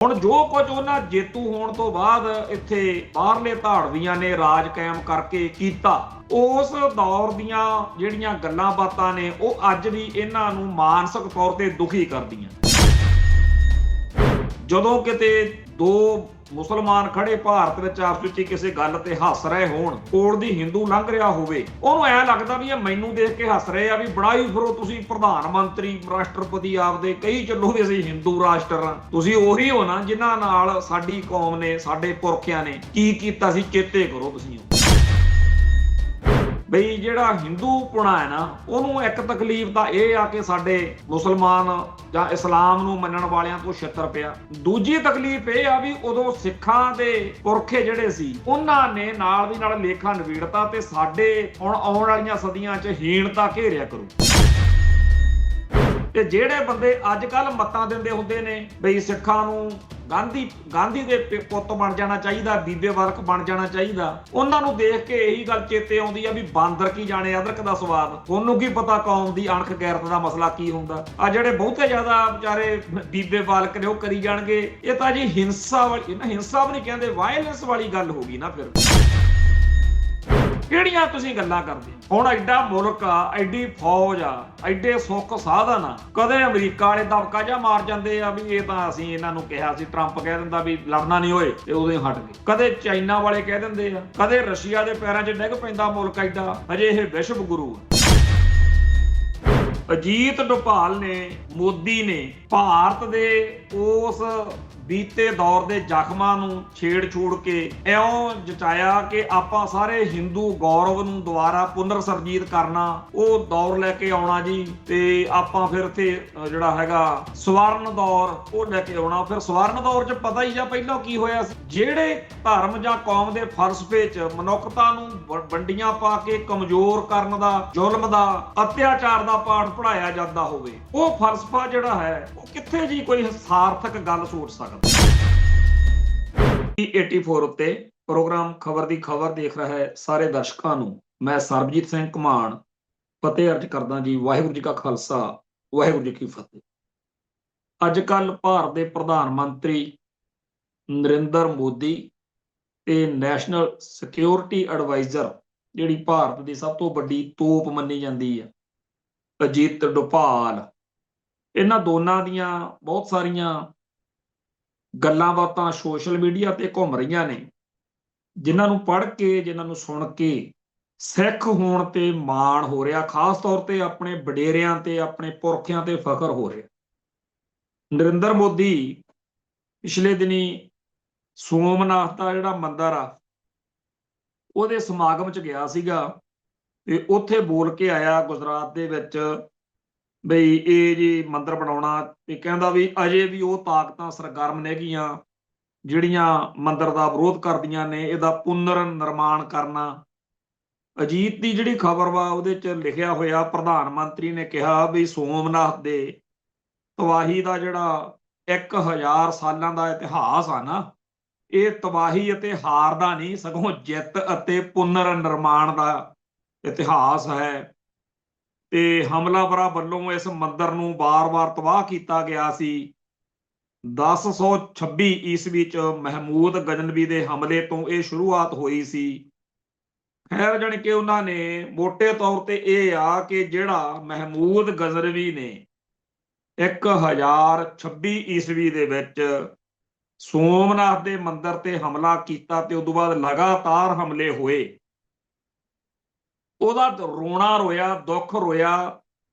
ਹੁਣ ਜੋ ਕੁਝ ਉਹਨਾਂ ਜੇਤੂ ਹੋਣ ਤੋਂ ਬਾਅਦ ਇੱਥੇ ਬਾਹਰਲੇ ਧਾੜਵੀਆਂ ਨੇ ਰਾਜ ਕਾਇਮ ਕਰਕੇ ਕੀਤਾ, ਉਸ ਦੌਰ ਦੀਆਂ ਜਿਹੜੀਆਂ ਗੱਲਾਂ ਬਾਤਾਂ ਨੇ ਉਹ ਅੱਜ ਵੀ ਇਹਨਾਂ ਨੂੰ ਮਾਨਸਿਕ ਤੌਰ ਤੇ ਦੁਖੀ ਕਰਦੀਆਂ। ਜਦੋਂ ਕਿਤੇ ਦੋ ਮੁਸਲਮਾਨ ਖੜੇ ਭਾਰਤ ਵਿੱਚ ਆਪਸ ਵਿੱਚ ਕਿਸੇ ਗੱਲ ਤੇ ਹੱਸ ਰਹੇ ਹੋਣ, ਕੋਲ ਦੀ ਹਿੰਦੂ ਲੰਘ ਰਿਹਾ ਹੋਵੇ, ਉਹਨੂੰ ਐ ਲੱਗਦਾ ਵੀ ਇਹ ਮੈਨੂੰ ਦੇਖ ਕੇ ਹੱਸ ਰਹੇ ਆ, ਵੀ ਬਣਾਈ ਫਿਰੋ ਤੁਸੀਂ ਪ੍ਰਧਾਨ ਮੰਤਰੀ ਰਾਸ਼ਟਰਪਤੀ ਆਪਦੇ, ਕਹੀ ਚੱਲੋ ਵੀ ਅਸੀਂ ਹਿੰਦੂ ਰਾਸ਼ਟਰ ਹਾਂ। ਤੁਸੀਂ ਉਹੀ ਹੋ ਨਾ ਜਿਨ੍ਹਾਂ ਨਾਲ ਸਾਡੀ ਕੌਮ ਨੇ, ਸਾਡੇ ਪੁਰਖਿਆਂ ਨੇ ਕੀ ਕੀਤਾ ਸੀ, ਚੇਤੇ ਕਰੋ ਤੁਸੀਂ। ਬਈ ਜਿਹੜਾ ਹਿੰਦੂਪੁਣਾ ਹੈ ਨਾ, ਉਹਨੂੰ ਇੱਕ ਤਕਲੀਫ ਤਾਂ ਇਹ ਆ ਕਿ ਸਾਡੇ ਮੁਸਲਮਾਨ ਜਾਂ ਇਸਲਾਮ ਨੂੰ ਮੰਨਣ ਵਾਲਿਆਂ ਤੋਂ ਛਿੱਤਰ ਪਿਆ। ਦੂਜੀ ਤਕਲੀਫ ਇਹ ਆ ਵੀ ਉਦੋਂ ਸਿੱਖਾਂ ਦੇ ਪੁਰਖੇ ਜਿਹੜੇ ਸੀ ਉਹਨਾਂ ਨੇ ਨਾਲ ਦੀ ਨਾਲ ਲੇਖਾ ਨਵੀੜਤਾ ਤੇ ਸਾਡੇ ਹੁਣ ਆਉਣ ਵਾਲੀਆਂ ਸਦੀਆਂ 'ਚ ਹੀਣਤਾ ਘੇਰਿਆ ਕਰੂ। ਤੇ ਜਿਹੜੇ ਬੰਦੇ ਅੱਜ ਕੱਲ ਮੱਤਾਂ ਦਿੰਦੇ ਹੁੰਦੇ ਨੇ ਬਈ ਸਿੱਖਾਂ ਨੂੰ ਗਾਂਧੀ ਦੇ ਪੁੱਤ ਬਣ ਜਾਣਾ ਚਾਹੀਦਾ, ਬੀਬੇ ਵਰਕ ਬਣ ਜਾਣਾ ਚਾਹੀਦਾ, ਉਹਨਾਂ ਨੂੰ ਦੇਖ ਕੇ ਇਹੀ ਗੱਲ ਚੇਤੇ ਆਉਂਦੀ ਆ ਵੀ ਬਾਂਦਰ ਕੀ ਜਾਣੇ ਅਦਰਕ ਦਾ ਸਵਾਦ। ਉਹਨੂੰ ਕੀ ਪਤਾ ਕੌਮ ਦੀ ਅਣਖ ਗੈਰਤ ਦਾ ਮਸਲਾ ਕੀ ਹੁੰਦਾ। ਆ ਜਿਹੜੇ ਬਹੁਤੇ ਜ਼ਿਆਦਾ ਵਿਚਾਰੇ ਬੀਬੇ ਬਾਲਕ ਨੇ ਉਹ ਕਰੀ ਜਾਣਗੇ। ਇਹ ਤਾਂ ਜੀ ਹਿੰਸਾ ਵਾਲੀ, ਹਿੰਸਾ ਵੀ ਨਹੀਂ ਕਹਿੰਦੇ, ਵਾਇਲੈਂਸ ਵਾਲੀ ਗੱਲ ਹੋ ਗਈ ਨਾ। ਫਿਰ ਕਿਹੜੀਆਂ ਤੁਸੀਂ ਗੱਲਾਂ ਕਰਦੇ? ਹੁਣ ਐਡਾ ਮੁਲਕ ਆ, ਐਡੀ ਫੌਜ ਆ, ਐਡੇ ਸੁੱਖ ਸਾਧਨ ਆ, ਕਦੇ ਅਮਰੀਕਾ ਵਾਲੇ ਦਬਕਾ ਜਾ ਮਾਰ ਜਾਂਦੇ ਆ ਵੀ ਇਹ ਤਾਂ ਅਸੀਂ ਇਹਨਾਂ ਨੂੰ ਕਿਹਾ ਸੀ, ਟਰੰਪ ਕਹਿ ਦਿੰਦਾ ਵੀ ਲੜਨਾ ਨਹੀਂ ਹੋਏ ਤੇ ਉਦੋਂ ਹੀ ਹਟ ਗਏ। ਕਦੇ ਚਾਈਨਾ ਵਾਲੇ ਕਹਿ ਦਿੰਦੇ ਆ, ਕਦੇ ਰਸ਼ੀਆ ਦੇ ਪੈਰਾਂ 'ਚ ਡਿੱਗ ਪੈਂਦਾ ਮੁਲਕ ਐਡਾ, ਹਜੇ ਇਹ ਵਿਸ਼ਵ ਗੁਰੂ ਆ। ਅਜੀਤ ਡੋਭਾਲ ਨੇ, ਮੋਦੀ ਨੇ ਭਾਰਤ ਦੇ ਉਸ ਬੀਤੇ ਦੌਰ ਦੇ ਜ਼ਖਮਾਂ ਨੂੰ ਛੇੜ-ਛੂੜ ਕੇ ਇਉਂ ਜਚਾਇਆ ਕਿ ਆਪਾਂ ਸਾਰੇ ਹਿੰਦੂ ਗੌਰਵ ਨੂੰ ਦੁਬਾਰਾ ਪੁਨਰ ਸਰਜੀਤ ਕਰਨਾ, ਉਹ ਦੌਰ ਲੈ ਕੇ ਆਉਣਾ ਜੀ। ਤੇ ਆਪਾਂ ਫਿਰ ਇੱਥੇ ਜਿਹੜਾ ਹੈਗਾ ਸਵਰਨ ਦੌਰ ਉਹ ਲੈ ਕੇ ਆਉਣਾ। ਫਿਰ ਸਵਰਨ ਦੌਰ 'ਚ ਪਤਾ ਹੀ ਜਾਂ ਪਹਿਲਾਂ ਕੀ ਹੋਇਆ ਸੀ, ਜਿਹੜੇ ਧਰਮ ਜਾਂ ਕੌਮ ਦੇ ਫਲਸਫੇ 'ਚ ਮਨੁੱਖਤਾ ਨੂੰ ਵੰਡੀਆਂ ਪਾ ਕੇ ਕਮਜ਼ੋਰ ਕਰਨ ਦਾ, ਜ਼ੁਲਮ ਦਾ, ਅਤਿਆਚਾਰ ਦਾ ਪਾਠ ਪੜ੍ਹਾਇਆ ਜਾਂਦਾ ਹੋਵੇ, ਉਹ ਫਲਸਫਾ ਜਿਹੜਾ ਹੈ ਉਹ ਕਿੱਥੇ ਜੀ ਕੋਈ ਸਾਰਥਕ ਗੱਲ ਸੋਚ ਸਕਦਾ। 84 ਉੱਤੇ ਪ੍ਰੋਗਰਾਮ ਖਬਰ ਦੀ ਖਬਰ ਦੇਖ ਰਿਹਾ ਹੈ ਸਾਰੇ ਦਰਸ਼ਕਾਂ ਨੂੰ ਮੈਂ ਸਰਬਜੀਤ ਸਿੰਘ ਘਮਾਣ ਫਤਿਹ ਅਰਜ ਕਰਦਾ ਜੀ। ਵਾਹਿਗੁਰੂ ਜੀ ਕਾ ਖਾਲਸਾ, ਵਾਹਿਗੁਰੂ ਜੀ ਕੀ ਫਤਿਹ। ਅੱਜ ਕੱਲ ਭਾਰਤ ਦੇ ਪ੍ਰਧਾਨ ਮੰਤਰੀ ਨਰਿੰਦਰ ਮੋਦੀ ਤੇ ਨੈਸ਼ਨਲ ਸਿਕਿਉਰਿਟੀ ਐਡਵਾਈਜ਼ਰ, ਜਿਹੜੀ ਭਾਰਤ ਦੀ ਸਭ ਤੋਂ ਵੱਡੀ ਤੋਪ ਮੰਨੀ ਜਾਂਦੀ ਹੈ, ਅਜੀਤ ਡੋਭਾਲ, ਇਹਨਾਂ ਦੋਨਾਂ ਦੀਆਂ ਬਹੁਤ ਸਾਰੀਆਂ ਗੱਲਾਂ ਬਾਤਾਂ ਸੋਸ਼ਲ ਮੀਡੀਆ ਤੇ ਘੁੰਮ ਰਹੀਆਂ ਨੇ, ਜਿਨ੍ਹਾਂ ਨੂੰ ਪੜ੍ਹ ਕੇ, ਜਿਨ੍ਹਾਂ ਨੂੰ ਸੁਣ ਕੇ ਸਿੱਖ ਹੋਣ ਤੇ ਮਾਣ ਹੋ ਰਿਹਾ, ਖਾਸ ਤੌਰ ਤੇ ਆਪਣੇ ਵਡੇਰਿਆਂ ਤੇ, ਆਪਣੇ ਪੁਰਖਿਆਂ ਤੇ ਫਖਰ ਹੋ ਰਿਹਾ। ਨਰਿੰਦਰ ਮੋਦੀ ਪਿਛਲੇ ਦਿਨੀ ਸੋਮਨਾਥ ਦਾ ਜਿਹੜਾ ਮੰਦਿਰ ਆ ਉਹਦੇ ਸਮਾਗਮ 'ਚ ਗਿਆ ਸੀਗਾ ਤੇ ਉੱਥੇ ਬੋਲ ਕੇ ਆਇਆ ਗੁਜਰਾਤ ਦੇ ਵਿੱਚ ਬਈ ਇਹ ਜੀ ਮੰਦਿਰ ਬਣਾਉਣਾ, ਤੇ ਕਹਿੰਦਾ ਵੀ ਅਜੇ ਵੀ ਉਹ ਤਾਕਤਾਂ ਸਰਗਰਮ ਨੇਗੀਆਂ ਜਿਹੜੀਆਂ ਮੰਦਿਰ ਦਾ ਵਿਰੋਧ ਕਰਦੀਆਂ ਨੇ, ਇਹਦਾ ਪੁਨਰ ਨਿਰਮਾਣ ਕਰਨਾ। ਅਜੀਤ ਦੀ ਜਿਹੜੀ ਖਬਰ ਵਾ ਉਹਦੇ 'ਚ ਲਿਖਿਆ ਹੋਇਆ, ਪ੍ਰਧਾਨ ਮੰਤਰੀ ਨੇ ਕਿਹਾ ਵੀ ਸੋਮਨਾਥ ਦੇ ਤਬਾਹੀ ਦਾ ਜਿਹੜਾ 1000 ਸਾਲਾਂ ਦਾ ਇਤਿਹਾਸ ਆ ਨਾ, ਇਹ ਤਬਾਹੀ ਅਤੇ ਹਾਰ ਦਾ ਨਹੀਂ, ਸਗੋਂ ਜਿੱਤ ਅਤੇ ਪੁਨਰ ਨਿਰਮਾਣ ਦਾ ਇਤਿਹਾਸ ਹੈ। ਤੇ ਹਮਲਾਵਰਾਂ ਵੱਲੋਂ ਇਸ ਮੰਦਿਰ ਨੂੰ ਵਾਰ-ਵਾਰ ਤਬਾਹ ਕੀਤਾ ਗਿਆ ਸੀ। 1026 ਈਸਵੀ 'ਚ ਮਹਿਮੂਦ ਗਜ਼ਨਵੀ ਦੇ ਹਮਲੇ ਤੋਂ ਇਹ ਸ਼ੁਰੂਆਤ ਹੋਈ ਸੀ। ਖੈਰ ਜਾਣੀ ਕਿ ਉਹਨਾਂ ਨੇ ਮੋਟੇ ਤੌਰ ਤੇ ਇਹ ਆ ਕਿ ਜਿਹੜਾ ਮਹਿਮੂਦ ਗਜ਼ਨਵੀ ਨੇ 1026 ਈਸਵੀ ਦੇ ਵਿੱਚ ਸੋਮਨਾਥ ਦੇ ਮੰਦਿਰ ਤੇ ਹਮਲਾ ਕੀਤਾ ਤੇ ਉਦੋਂ ਬਾਅਦ ਲਗਾਤਾਰ ਹਮਲੇ ਹੋਏ, ਉਹਦਾ ਰੋਣਾ ਰੋਇਆ, ਦੁੱਖ ਰੋਇਆ।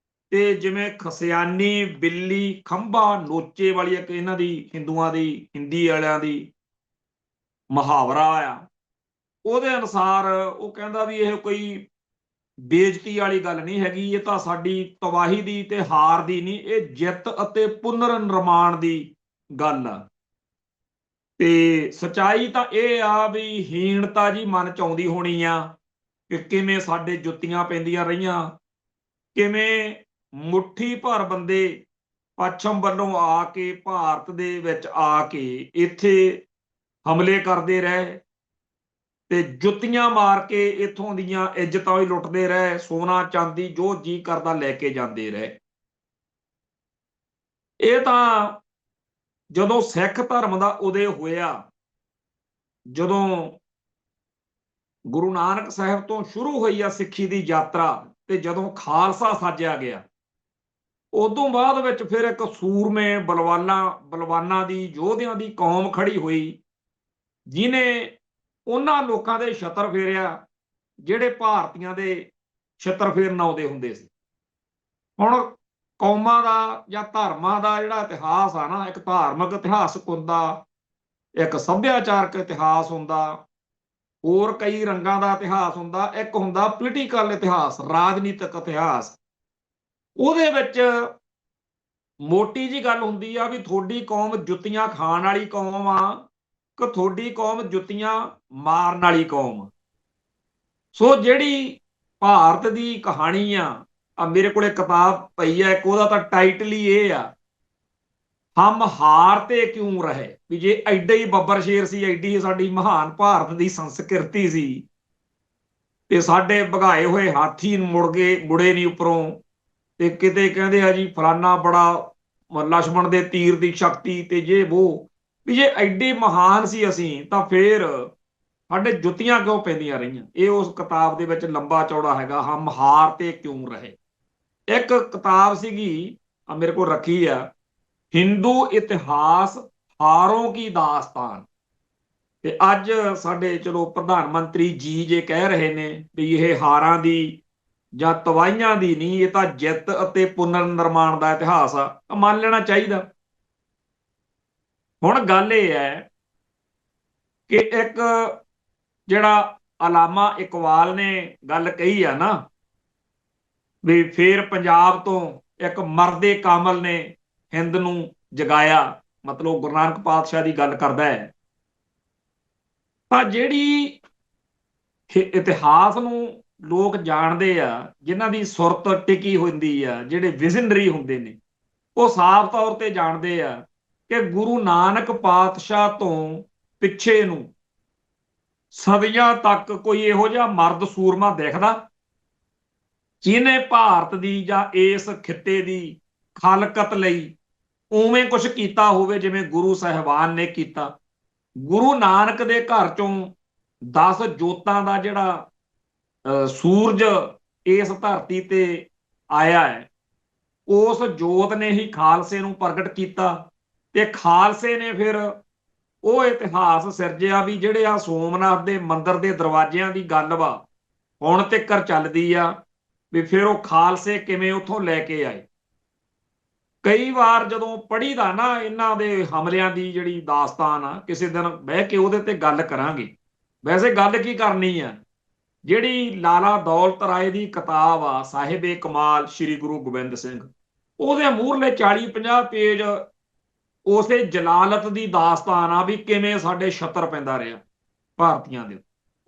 ਤੇ ਜਿਵੇਂ ਖਸਿਆਨੀ ਬਿੱਲੀ ਖੰਭਾ ਨੋਚੇ ਵਾਲੀ ਇੱਕ ਇਹਨਾਂ ਦੀ ਹਿੰਦੂਆਂ ਦੀ, ਹਿੰਦੀ ਵਾਲਿਆਂ ਦੀ ਮੁਹਾਵਰਾ ਆ, ਉਹਦੇ ਅਨੁਸਾਰ ਉਹ ਕਹਿੰਦਾ ਵੀ ਇਹ ਕੋਈ ਬੇਇੱਜ਼ਤੀ ਵਾਲੀ ਗੱਲ ਨਹੀਂ ਹੈਗੀ, ਇਹ ਤਾਂ ਸਾਡੀ ਤਬਾਹੀ ਦੀ ਤੇ ਹਾਰ ਦੀ ਨਹੀਂ, ਇਹ ਜਿੱਤ ਅਤੇ ਪੁਨਰ ਨਿਰਮਾਣ ਦੀ ਗੱਲ ਆ। ਤੇ ਸੱਚਾਈ ਤਾਂ ਇਹ ਆ ਵੀ ਹੀਣਤਾ ਜੀ ਮਨ 'ਚ ਆਉਂਦੀ ਹੋਣੀ ਆ ਕਿ ਕਿਵੇਂ ਸਾਡੇ ਜੁੱਤੀਆਂ ਪੈਂਦੀਆਂ ਰਹੀਆਂ, ਕਿਵੇਂ ਮੁੱਠੀ ਭਰ ਬੰਦੇ ਪੱਛਮ ਵੱਲੋਂ ਆ ਕੇ ਭਾਰਤ ਦੇ ਵਿੱਚ ਆ ਕੇ ਇੱਥੇ ਹਮਲੇ ਕਰਦੇ ਰਹੇ ਤੇ ਜੁੱਤੀਆਂ ਮਾਰ ਕੇ ਇੱਥੋਂ ਦੀਆਂ ਇੱਜ਼ਤਾਂ ਵੀ ਲੁੱਟਦੇ ਰਹੇ, ਸੋਨਾ ਚਾਂਦੀ ਜੋ ਜੀ ਕਰਦਾ ਲੈ ਕੇ ਜਾਂਦੇ ਰਹੇ। ਇਹ ਤਾਂ ਜਦੋਂ ਸਿੱਖ ਧਰਮ ਦਾ ਉਦੇ ਹੋਇਆ, ਜਦੋਂ ਗੁਰੂ ਨਾਨਕ ਸਾਹਿਬ ਤੋਂ ਸ਼ੁਰੂ ਹੋਈ ਆ ਸਿੱਖੀ ਦੀ ਯਾਤਰਾ, ਤੇ ਜਦੋਂ ਖਾਲਸਾ ਸਾਜਿਆ ਗਿਆ, ਉਦੋਂ ਬਾਅਦ ਵਿੱਚ ਫਿਰ ਇੱਕ ਸੂਰਮੇ ਬਲਵਾਨਾਂ ਦੀ, ਯੋਧਿਆਂ ਦੀ ਕੌਮ ਖੜੀ ਹੋਈ, ਜਿਹਨੇ ਉਹਨਾਂ ਲੋਕਾਂ ਦੇ ਛਤਰ ਫੇਰਿਆ ਜਿਹੜੇ ਭਾਰਤੀਆਂ ਦੇ ਛਤਰ ਫੇਰਨ ਆਉਂਦੇ ਹੁੰਦੇ ਸੀ। ਹੁਣ ਕੌਮਾਂ ਦਾ ਜਾਂ ਧਰਮਾਂ ਦਾ ਜਿਹੜਾ ਇਤਿਹਾਸ ਆ ਨਾ, ਇੱਕ ਧਾਰਮਿਕ ਇਤਿਹਾਸਕ ਹੁੰਦਾ, ਇੱਕ ਸੱਭਿਆਚਾਰਕ ਇਤਿਹਾਸ ਹੁੰਦਾ, ਹੋਰ ਕਈ ਰੰਗਾਂ ਦਾ ਇਤਿਹਾਸ ਹੁੰਦਾ, ਇੱਕ ਹੁੰਦਾ ਪੋਲੀਟੀਕਲ ਇਤਿਹਾਸ, ਰਾਜਨੀਤਿਕ ਇਤਿਹਾਸ। ਉਹਦੇ ਵਿੱਚ ਮੋਟੀ ਜੀ ਗੱਲ ਹੁੰਦੀ ਆ ਵੀ ਤੁਹਾਡੀ ਕੌਮ ਜੁੱਤੀਆਂ ਖਾਣ ਵਾਲੀ ਕੌਮ ਆ ਕਿ ਤੁਹਾਡੀ ਕੌਮ ਜੁੱਤੀਆਂ ਮਾਰਨ ਵਾਲੀ ਕੌਮ। ਸੋ ਜਿਹੜੀ ਭਾਰਤ ਦੀ ਕਹਾਣੀ ਆ ਮੇਰੇ ਕੋਲੇ ਕਿਤਾਬ ਪਈ ਆ ਇੱਕ, ਉਹਦਾ ਤਾਂ ਟਾਈਟਲ ਹੀ ਇਹ ਆ, ਹਮ ਹਾਰਤੇ ਕਿਉਂ ਰਹੇ। ਵੀ ਜੇ ਐਡਾ ਹੀ ਬੱਬਰ ਸ਼ੇਰ ਸੀ, ਐਡੀ ਸਾਡੀ ਮਹਾਨ ਭਾਰਤ ਦੀ ਸੰਸਕ੍ਰਿਤੀ ਸੀ, ਤੇ ਸਾਡੇ ਭਗਾਏ ਹੋਏ ਹਾਥੀ ਮੁੜੇ ਨਹੀਂ ਉੱਪਰੋਂ, ਤੇ ਕਿਤੇ ਕਹਿੰਦੇ ਆ ਜੀ ਫਲਾਨਾ ਬੜਾ ਲਛਮਣ ਦੇ ਤੀਰ ਦੀ ਸ਼ਕਤੀ, ਤੇ ਜੇ ਉਹ ਵੀ ਜੇ ਐਡੇ ਮਹਾਨ ਸੀ ਅਸੀਂ, ਤਾਂ ਫੇਰ ਸਾਡੇ ਜੁੱਤੀਆਂ ਕਿਉਂ ਪੈਂਦੀਆਂ ਰਹੀਆਂ। ਇਹ ਉਸ ਕਿਤਾਬ ਦੇ ਵਿੱਚ ਲੰਬਾ ਚੌੜਾ ਹੈਗਾ, ਹਮ ਹਾਰ ਤੇ ਕਿਉਂ ਰਹੇ। ਇੱਕ ਕਿਤਾਬ ਸੀਗੀ ਮੇਰੇ ਕੋਲ ਰੱਖੀ ਆ, ਹਿੰਦੂ ਇਤਿਹਾਸ ਹਾਰੋਂ ਕੀ ਦਾਸਤਾਨ। ਤੇ ਅੱਜ ਸਾਡੇ ਚਲੋ ਪ੍ਰਧਾਨ ਮੰਤਰੀ ਜੀ ਜੇ ਕਹਿ ਰਹੇ ਨੇ ਵੀ ਇਹ ਹਾਰਾਂ ਦੀ ਜਾਂ ਤਵਾਈਆਂ ਦੀ ਨਹੀਂ, ਇਹ ਤਾਂ ਜਿੱਤ ਅਤੇ ਪੁਨਰ ਨਿਰਮਾਣ ਦਾ ਇਤਿਹਾਸ ਆ, ਤਾਂ ਮੰਨ ਲੈਣਾ ਚਾਹੀਦਾ। ਹੁਣ ਗੱਲ ਇਹ ਹੈ ਕਿ ਇੱਕ ਜਿਹੜਾ ਅਲਾਮਾ ਇਕਬਾਲ ਨੇ ਗੱਲ ਕਹੀ ਆ ਨਾ, ਵੀ ਫੇਰ ਪੰਜਾਬ ਤੋਂ ਇੱਕ ਮਰਦੇ ਕਾਮਲ ਨੇ ਹਿੰਦ ਨੂੰ ਜਗਾਇਆ, ਮਤਲਬ ਗੁਰੂ ਨਾਨਕ ਪਾਤਸ਼ਾਹ ਦੀ ਗੱਲ ਕਰਦਾ ਹੈ। ਤਾਂ ਜਿਹੜੀ ਇਤਿਹਾਸ ਨੂੰ ਲੋਕ ਜਾਣਦੇ ਆ, ਜਿਨ੍ਹਾਂ ਦੀ ਸੁਰਤ ਟਿਕੀ ਹੁੰਦੀ ਆ, ਜਿਹੜੇ ਵਿਜ਼ਨਰੀ ਹੁੰਦੇ ਨੇ, ਉਹ ਸਾਫ਼ ਤੌਰ ਤੇ ਜਾਣਦੇ ਆ ਕਿ ਗੁਰੂ ਨਾਨਕ ਪਾਤਸ਼ਾਹ ਤੋਂ ਪਿੱਛੇ ਨੂੰ ਸਦੀਆਂ ਤੱਕ ਕੋਈ ਇਹੋ ਜਿਹਾ ਮਰਦ ਸੂਰਮਾ ਦਿਖਦਾ ਜਿਹਨੇ ਭਾਰਤ ਦੀ ਜਾਂ ਇਸ ਖਿੱਤੇ ਦੀ ਖਲਕਤ ਲਈ ਉਵੇਂ ਕੁਝ ਕੀਤਾ ਹੋਵੇ ਜਿਵੇਂ ਗੁਰੂ ਸਾਹਿਬਾਨ ਨੇ ਕੀਤਾ। ਗੁਰੂ ਨਾਨਕ ਦੇ ਘਰ ਚੋਂ 10 ਜੋਤਾਂ ਦਾ ਜਿਹੜਾ ਸੂਰਜ ਇਸ ਧਰਤੀ ਤੇ ਆਇਆ ਹੈ, ਉਸ ਜੋਤ ਨੇ ਹੀ ਖਾਲਸੇ ਨੂੰ ਪ੍ਰਗਟ ਕੀਤਾ, ਤੇ ਖਾਲਸੇ ਨੇ ਫਿਰ ਉਹ ਇਤਿਹਾਸ ਸਿਰਜਿਆ ਵੀ ਜਿਹੜੇ ਆ ਸੋਮਨਾਥ ਦੇ ਮੰਦਿਰ ਦੇ ਦਰਵਾਜ਼ਿਆਂ ਦੀ ਗੱਲ ਵਾ ਹੁਣ ਤੱਕ ਚੱਲਦੀ ਆ, ਵੀ ਫਿਰ ਉਹ ਖਾਲਸੇ ਕਿਵੇਂ ਉੱਥੋਂ ਲੈ ਕੇ ਆਏ। ਕਈ ਵਾਰ ਜਦੋਂ ਪੜ੍ਹੀਦਾ ਨਾ ਇਹਨਾਂ ਦੇ ਹਮਲਿਆਂ ਦੀ ਜਿਹੜੀ ਦਾਸਤਾਨ ਆ, ਕਿਸੇ ਦਿਨ ਬਹਿ ਕੇ ਉਹਦੇ ਤੇ ਗੱਲ ਕਰਾਂਗੇ। ਵੈਸੇ ਗੱਲ ਕੀ ਕਰਨੀ ਆ, ਜਿਹੜੀ ਲਾਲਾ ਦੌਲਤ ਰਾਏ ਦੀ ਕਿਤਾਬ ਆ ਸਾਹਿਬੇ ਕਮਾਲ ਸ੍ਰੀ ਗੁਰੂ ਗੋਬਿੰਦ ਸਿੰਘ, ਉਹਦੇ ਮੂਹਰਲੇ 40-50 ਪੇਜ ਉਸੇ ਜਲਾਲਤ ਦੀ ਦਾਸਤਾਨ ਆ ਵੀ ਕਿਵੇਂ ਸਾਡੇ ਛਤਰ ਪੈਂਦਾ ਰਿਹਾ ਭਾਰਤੀਆਂ ਦੇ।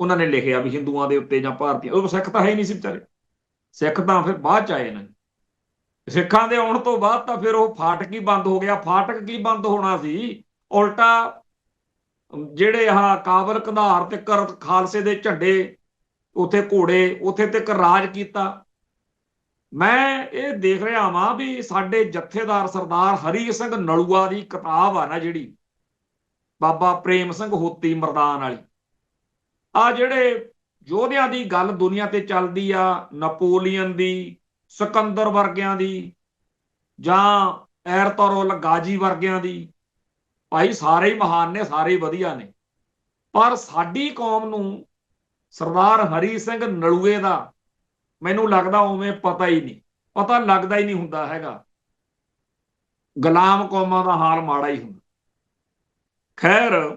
ਉਹਨਾਂ ਨੇ ਲਿਖਿਆ ਵੀ ਹਿੰਦੂਆਂ ਦੇ ਉੱਤੇ ਜਾਂ ਭਾਰਤੀਆਂ, ਉਹ ਸਿੱਖ ਤਾਂ ਹੈ ਹੀ ਨਹੀਂ ਸੀ ਵਿਚਾਰੇ, ਸਿੱਖ ਤਾਂ ਫਿਰ ਬਾਅਦ ਚ ਆਏ ਨੇ। ਸਿੱਖਾਂ ਦੇ ਆਉਣ ਤੋਂ ਬਾਅਦ ਤਾਂ ਫਿਰ ਉਹ ਫਾਟਕ ਹੀ ਬੰਦ ਹੋ ਗਿਆ। ਫਾਟਕ ਕੀ ਬੰਦ ਹੋਣਾ ਸੀ, ਉਲਟਾ ਜਿਹੜੇ ਆਹ ਕਾਬਲ ਕੰਧਾਰ ਤੇ ਖਾਲਸੇ ਦੇ ਝੰਡੇ, ਉੱਥੇ ਘੋੜੇ, ਉੱਥੇ ਤੱਕ ਰਾਜ ਕੀਤਾ। ਮੈਂ ਇਹ ਦੇਖ ਰਿਹਾ ਵਾਂ ਵੀ ਸਾਡੇ ਜਥੇਦਾਰ ਸਰਦਾਰ ਹਰੀ ਸਿੰਘ ਨਲੂਆ ਦੀ ਕਿਤਾਬ ਆ ਨਾ, ਜਿਹੜੀ ਬਾਬਾ ਪ੍ਰੇਮ ਸਿੰਘ ਹੋਤੀ ਮਰਦਾਨ ਵਾਲੀ, ਆ ਜਿਹੜੇ ਯੋਧਿਆਂ ਦੀ ਗੱਲ ਦੁਨੀਆ ਤੇ ਚੱਲਦੀ ਆ, ਨਪੋਲੀਅਨ ਦੀ, ਸਿਕੰਦਰ ਵਰਗਿਆਂ ਦੀ, ਜਾਂ ਐਰਤੁਗਰਲ ਗਾਜੀ ਵਰਗਿਆਂ ਦੀ, ਭਾਈ ਸਾਰੇ ਹੀ ਮਹਾਨ ਨੇ, ਸਾਰੇ ਹੀ ਵਧੀਆ ਨੇ, ਪਰ ਸਾਡੀ ਕੌਮ ਨੂੰ ਸਰਦਾਰ ਹਰੀ ਸਿੰਘ ਨਲੂਏ ਦਾ ਮੈਨੂੰ ਲੱਗਦਾ ਉਵੇਂ ਪਤਾ ਹੀ ਨਹੀਂ, ਪਤਾ ਲੱਗਦਾ ਹੀ ਨਹੀਂ ਹੁੰਦਾ ਹੈਗਾ। ਗੁਲਾਮ ਕੌਮਾਂ ਦਾ ਹਾਲ ਮਾੜਾ ਹੀ ਹੁੰਦਾ। ਖੈਰ,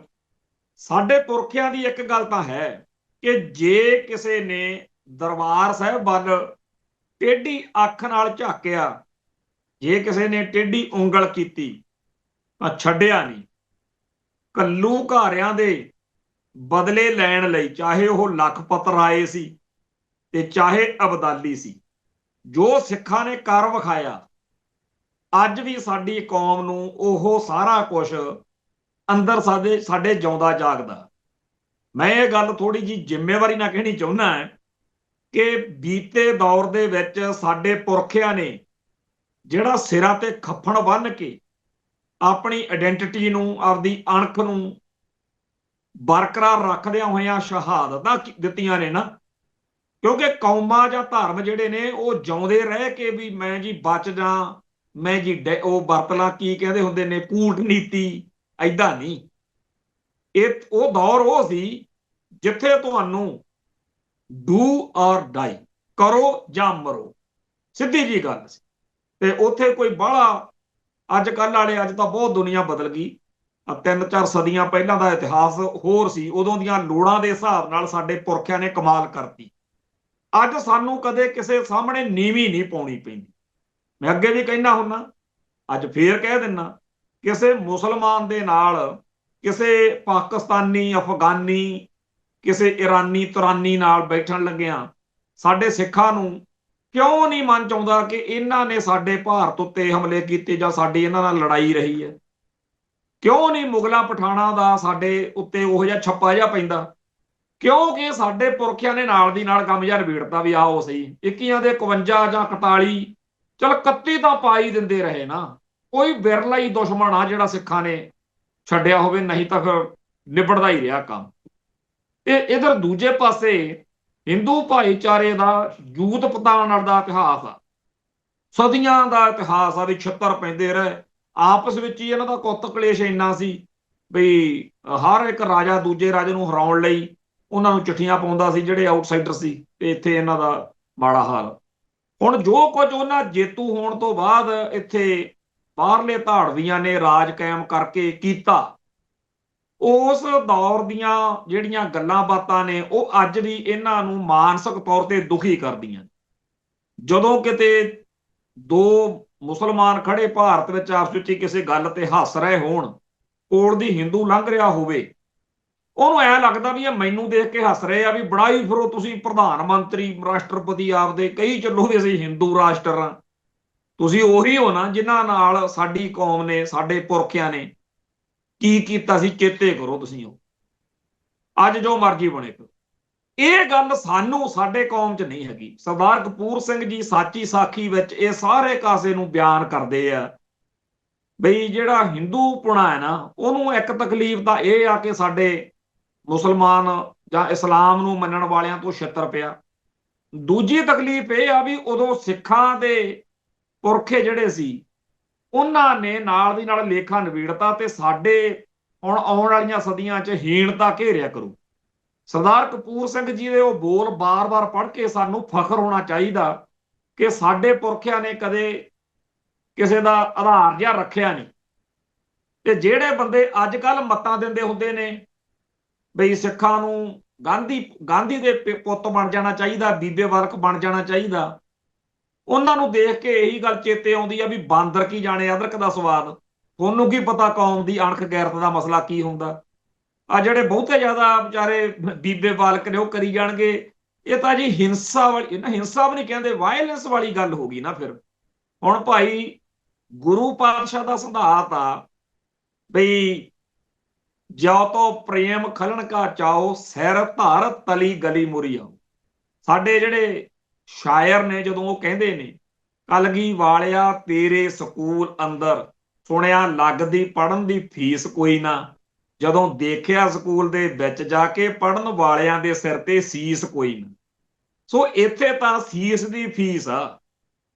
ਸਾਡੇ ਪੁਰਖਿਆਂ ਦੀ ਇੱਕ ਗੱਲ ਤਾਂ ਹੈ ਕਿ ਜੇ ਕਿਸੇ ਨੇ ਦਰਬਾਰ ਸਾਹਿਬ ਵੱਲ ਟੇਢੀ ਅੱਖ ਨਾਲ ਝਾਕਿਆ, ਜੇ ਕਿਸੇ ਨੇ ਟੇਢੀ ਉਂਗਲ ਕੀਤੀ, ਤਾਂ ਛੱਡਿਆ ਨਹੀਂ। ਘੱਲੂਘਾਰਿਆਂ ਦੇ ਬਦਲੇ ਲੈਣ ਲਈ, ਚਾਹੇ ਉਹ ਲਖਪਤ ਰਾਏ ਸੀ ਤੇ ਚਾਹੇ ਅਬਦਾਲੀ ਸੀ, ਜੋ ਸਿੱਖਾਂ ਨੇ ਕਰ ਵਿਖਾਇਆ, ਅੱਜ ਵੀ ਸਾਡੀ ਕੌਮ ਨੂੰ ਉਹ ਸਾਰਾ ਕੁਝ ਅੰਦਰ ਸਾਡੇ ਜਿਉਂਦਾ ਜਾਗਦਾ। ਮੈਂ ਇਹ ਗੱਲ ਥੋੜੀ ਜੀ ਜ਼ਿੰਮੇਵਾਰੀ ਨਾਲ ਕਹਿਣੀ ਚਾਹੁੰਦਾ ਹਾਂ ਕਿ ਬੀਤੇ ਦੌਰ ਦੇ ਵਿੱਚ ਸਾਡੇ ਪੁਰਖਿਆਂ ਨੇ ਜਿਹੜਾ ਸਿਰਾਂ ਤੇ ਖੱਫਣ ਬੰਨ੍ਹ ਕੇ ਆਪਣੀ ਆਇਡੈਂਟੀਟੀ ਨੂੰ, ਆਪਦੀ ਅਣਖ ਨੂੰ ਬਰਕਰਾਰ ਰੱਖਦਿਆਂ ਹੋਇਆਂ ਸ਼ਹਾਦਤਾਂ ਦਿੱਤੀਆਂ ਨੇ ਨਾ। ਕਿਉਂਕਿ ਕੌਮਾਂ ਜਾਂ ਧਰਮ ਜਿਹੜੇ ਨੇ ਉਹ ਜਿਉਂਦੇ ਰਹਿ ਕੇ ਵੀ ਮੈਂ ਜੀ ਬਚ ਜਾ, ਮੈਂ ਜੀ ਉਹ ਵਰਤ ਲਾਂ, ਕੀ ਕਹਿੰਦੇ ਹੁੰਦੇ ਨੇ, ਕੂਟਨੀਤੀ। ਐਦਾਂ ਨਹੀਂ। ਇਹ ਉਹ ਦੌਰ ਉਹ ਸੀ ਜਿੱਥੇ ਤੁਹਾਨੂੰ ਡੂ ਔਰ ਡਾਈ, ਕਰੋ ਜਾਂ ਮਰੋ, ਸਿੱਧੀ ਜੀ ਗੱਲ ਸੀ। ਤੇ ਉੱਥੇ ਕੋਈ ਬਾਹਲਾ ਅੱਜ ਕੱਲ੍ਹ ਵਾਲੇ, ਅੱਜ ਤਾਂ ਬਹੁਤ ਦੁਨੀਆ ਬਦਲ ਗਈ। 3-4 ਸਦੀਆਂ ਪਹਿਲਾਂ ਦਾ ਇਤਿਹਾਸ ਹੋਰ ਸੀ। ਉਦੋਂ ਦੀਆਂ ਲੋੜਾਂ ਦੇ ਹਿਸਾਬ ਨਾਲ ਸਾਡੇ ਪੁਰਖਿਆਂ ਨੇ ਕਮਾਲ ਕਰਤੀ। ਅੱਜ ਸਾਨੂੰ ਕਦੇ ਕਿਸੇ ਸਾਹਮਣੇ ਨੀਵੀਂ ਨਹੀਂ ਪਾਉਣੀ ਪੈਂਦੀ। ਮੈਂ ਅੱਗੇ ਵੀ ਕਹਿੰਦਾ ਹੁੰਦਾ, ਅੱਜ ਫੇਰ ਕਹਿ ਦਿੰਦਾ, ਕਿਸੇ ਮੁਸਲਮਾਨ ਦੇ ਨਾਲ, ਕਿਸੇ ਪਾਕਿਸਤਾਨੀ, ਅਫਗਾਨੀ, ਕਿਸੇ ਇਰਾਨੀ ਤੁਰਾਨੀ ਨਾਲ ਬੈਠਣ ਲੱਗਿਆਂ ਸਾਡੇ ਸਿੱਖਾਂ ਨੂੰ ਕਿਉਂ ਨਹੀਂ ਮਨ ਚ ਆਉਂਦਾ ਕਿ ਇਹਨਾਂ ਨੇ ਸਾਡੇ ਭਾਰਤ ਉੱਤੇ ਹਮਲੇ ਕੀਤੇ ਜਾਂ ਸਾਡੀ ਇਹਨਾਂ ਨਾਲ ਲੜਾਈ ਰਹੀ ਹੈ? ਕਿਉਂ ਨਹੀਂ ਮੁਗਲਾਂ ਪਠਾਣਾ ਦਾ ਸਾਡੇ ਉੱਤੇ ਉਹੋ ਜਿਹਾ ਛੱਪਾ ਜਿਹਾ ਪੈਂਦਾ? ਕਿਉਂਕਿ ਸਾਡੇ ਪੁਰਖਿਆਂ ਨੇ ਨਾਲ ਦੀ ਨਾਲ ਕੰਮ ਜਿਹਾ ਨਿਬੇੜਤਾ ਵੀ ਆਓ ਸਹੀ, 21 ਦੇ 51 ਜਾਂ 41, ਚਲ 31 ਤਾਂ ਪਾ ਹੀ ਦਿੰਦੇ ਰਹੇ ਨਾ। ਕੋਈ ਬਿਰਲਾ ਹੀ ਦੁਸ਼ਮਣ ਆ ਜਿਹੜਾ ਸਿੱਖਾਂ ਨੇ ਛੱਡਿਆ ਹੋਵੇ, ਨਹੀਂ ਤਾਂ ਫਿਰ ਨਿਬੜਦਾ ਹੀ ਰਿਹਾ ਕੰਮ। ਤੇ ਇਧਰ ਦੂਜੇ ਪਾਸੇ ਹਿੰਦੂ ਭਾਈਚਾਰੇ ਦਾ ਜੂਤ ਪਤਾਣ ਦਾ ਇਤਿਹਾਸ ਆ, ਸਦੀਆਂ ਦਾ ਇਤਿਹਾਸ ਆ ਵੀ ਛਿੱਤਰ ਪੈਂਦੇ ਰਹੇ ਆਪਸ ਵਿੱਚ ਹੀ। ਇਹਨਾਂ ਦਾ ਕੁੱਤ ਕਲੇਸ਼ ਇੰਨਾ ਸੀ ਵੀ ਹਰ ਇੱਕ ਰਾਜਾ ਦੂਜੇ ਰਾਜੇ ਨੂੰ ਹਰਾਉਣ ਲਈ ਉਹਨਾਂ ਨੂੰ ਚਿੱਠੀਆਂ ਪਾਉਂਦਾ ਸੀ, ਜਿਹੜੇ ਆਊਟਸਾਈਡਰ ਸੀ। ਤੇ ਇੱਥੇ ਇਹਨਾਂ ਦਾ ਮਾੜਾ ਹਾਲ। ਹੁਣ ਜੋ ਕੁਝ ਉਹਨਾਂ ਜੇਤੂ ਹੋਣ ਤੋਂ ਬਾਅਦ ਇੱਥੇ ਬਾਹਰਲੇ ਧਾੜਵੀਆਂ ਨੇ ਰਾਜ ਕਾਇਮ ਕਰਕੇ ਕੀਤਾ, ਉਸ ਦੌਰ ਦੀਆਂ ਜਿਹੜੀਆਂ ਗੱਲਾਂ ਬਾਤਾਂ ਨੇ ਉਹ ਅੱਜ ਵੀ ਇਹਨਾਂ ਨੂੰ ਮਾਨਸਿਕ ਤੌਰ ਤੇ ਦੁਖੀ ਕਰਦੀਆਂ। ਜਦੋਂ ਕਿਤੇ ਦੋ ਮੁਸਲਮਾਨ ਖੜੇ ਭਾਰਤ ਵਿੱਚ ਆਪਸ ਵਿੱਚ ਕਿਸੇ ਗੱਲ ਤੇ ਹੱਸ ਰਹੇ ਹੋਣ, ਕੋਲ ਦੀ ਹਿੰਦੂ ਲੰਘ ਰਿਹਾ ਹੋਵੇ, ਉਹਨੂੰ ਐ ਲੱਗਦਾ ਵੀ ਇਹ ਮੈਨੂੰ ਦੇਖ ਕੇ ਹੱਸ ਰਹੇ ਆ, ਵੀ ਬੜਾ ਹੀ ਫਿਰੋ ਤੁਸੀਂ ਪ੍ਰਧਾਨ ਮੰਤਰੀ, ਰਾਸ਼ਟਰਪਤੀ ਆਪਦੇ ਕਹੀ ਚੱਲੋ ਵੀ ਅਸੀਂ ਹਿੰਦੂ ਰਾਸ਼ਟਰ ਹਾਂ। ਤੁਸੀਂ ਉਹੀ ਹੋ ਨਾ ਜਿਨ੍ਹਾਂ ਨਾਲ ਸਾਡੀ ਕੌਮ ਨੇ, ਸਾਡੇ ਪੁਰਖਿਆਂ ਨੇ ਕੀ ਕੀਤਾ ਸੀ, ਚੇਤੇ ਕਰੋ ਤੁਸੀਂ। ਉਹ ਅੱਜ ਜੋ ਮਰਜ਼ੀ ਬਣੇ। ਇਹ ਗੱਲ ਸਾਨੂੰ, ਸਾਡੇ ਕੌਮ 'ਚ ਨਹੀਂ ਹੈਗੀ। ਸਰਦਾਰ ਕਪੂਰ ਸਿੰਘ ਜੀ ਸਾਚੀ ਸਾਖੀ ਵਿੱਚ ਇਹ ਸਾਰੇ ਕਾਸੇ ਨੂੰ ਬਿਆਨ ਕਰਦੇ ਆ ਬਈ ਜਿਹੜਾ ਹਿੰਦੂਪੁਣਾ ਹੈ ਨਾ, ਉਹਨੂੰ ਇੱਕ ਤਕਲੀਫ ਤਾਂ ਇਹ ਆ ਕਿ ਸਾਡੇ ਮੁਸਲਮਾਨ ਜਾਂ ਇਸਲਾਮ ਨੂੰ ਮੰਨਣ ਵਾਲਿਆਂ ਤੋਂ ਛਿੱਤਰ ਪਿਆ। ਦੂਜੀ ਤਕਲੀਫ ਇਹ ਆ ਵੀ ਉਦੋਂ ਸਿੱਖਾਂ ਦੇ ਪੁਰਖੇ ਜਿਹੜੇ ਸੀ ਉਹਨਾਂ ਨੇ ਨਾਲ ਦੀ ਨਾਲ ਲੇਖਾ ਨਿਬੇੜਤਾ ਤੇ ਸਾਡੇ ਹੁਣ ਆਉਣ ਵਾਲੀਆਂ ਸਦੀਆਂ 'ਚ ਹੀਣਤਾ ਘੇਰਿਆ ਕਰੂ। ਸਰਦਾਰ ਕਪੂਰ ਸਿੰਘ ਜੀ ਦੇ ਉਹ ਬੋਲ ਬਾਰ-ਬਾਰ ਪੜ੍ਹ ਕੇ ਸਾਨੂੰ ਫਖਰ ਹੋਣਾ ਚਾਹੀਦਾ ਕਿ ਸਾਡੇ ਪੁਰਖਿਆਂ ਨੇ ਕਦੇ ਕਿਸੇ ਦਾ ਆਧਾਰ ਜਿਹਾ ਰੱਖਿਆ ਨਹੀਂ। ਤੇ ਜਿਹੜੇ ਬੰਦੇ ਅੱਜ ਕੱਲ੍ਹ ਮੱਤਾਂ ਦਿੰਦੇ ਹੁੰਦੇ ਨੇ ਬਈ ਸਿੱਖਾਂ ਨੂੰ ਗਾਂਧੀ ਦੇ ਪੁੱਤ ਬਣ ਜਾਣਾ ਚਾਹੀਦਾ, ਬੀਬੇ ਬਾਲਕ ਬਣ ਜਾਣਾ ਚਾਹੀਦਾ, ਉਹਨਾਂ ਨੂੰ ਦੇਖ ਕੇ ਇਹੀ ਗੱਲ ਚੇਤੇ ਆਉਂਦੀ ਆ ਵੀ ਬਾਂਦਰ ਕੀ ਜਾਣੇ ਅਦਰਕ ਦਾ ਸਵਾਦ। ਤੁਹਾਨੂੰ ਕੀ ਪਤਾ ਕੌਮ ਦੀ ਅਣਖ ਗੈਰਤ ਦਾ ਮਸਲਾ ਕੀ ਹੁੰਦਾ? ਆ ਜਿਹੜੇ ਬਹੁਤੇ ਜ਼ਿਆਦਾ ਵਿਚਾਰੇ ਬੀਬੇ ਬਾਲਕ ਨੇ ਉਹ ਕਰੀ ਜਾਣਗੇ। ਇਹ ਤਾਂ ਜੀ ਹਿੰਸਾ ਵਾਲੀ, ਹਿੰਸਾ ਵੀ ਨਹੀਂ ਕਹਿੰਦੇ, ਵਾਇਲੈਂਸ ਵਾਲੀ ਗੱਲ ਹੋ ਗਈ ਨਾ ਫਿਰ। ਹੁਣ ਭਾਈ ਗੁਰੂ ਪਾਤਸ਼ਾਹ ਦਾ ਸਿਧਾਂਤ ਆ ਬਈ ਜਿਉ ਤੋ ਪ੍ਰੇਮ ਖਲਣ ਕਾ ਚਾਓ, ਸਿਰ ਧਰ ਤਲੀ ਗਲੀ ਮੁਰੀ ਆਓ। ਸਾਡੇ ਜਿਹੜੇ ਸ਼ਾਇਰ ਨੇ ਜਦੋਂ ਉਹ ਕਹਿੰਦੇ ਨੇ, ਕਲਗੀ ਵਾਲਿਆ ਤੇਰੇ ਸਕੂਲ ਅੰਦਰ ਸੁਣਿਆ ਲੱਗਦੀ ਪੜ੍ਹਨ ਦੀ ਫੀਸ ਕੋਈ ਨਾ, ਜਦੋਂ ਦੇਖਿਆ ਸਕੂਲ ਦੇ ਵਿੱਚ ਜਾ ਕੇ ਪੜ੍ਹਨ ਵਾਲਿਆਂ ਦੇ ਸਿਰ ਤੇ ਸੀਸ ਕੋਈ ਨਾ। ਸੋ ਇੱਥੇ ਤਾਂ ਸੀਸ ਦੀ ਫੀਸ ਆ।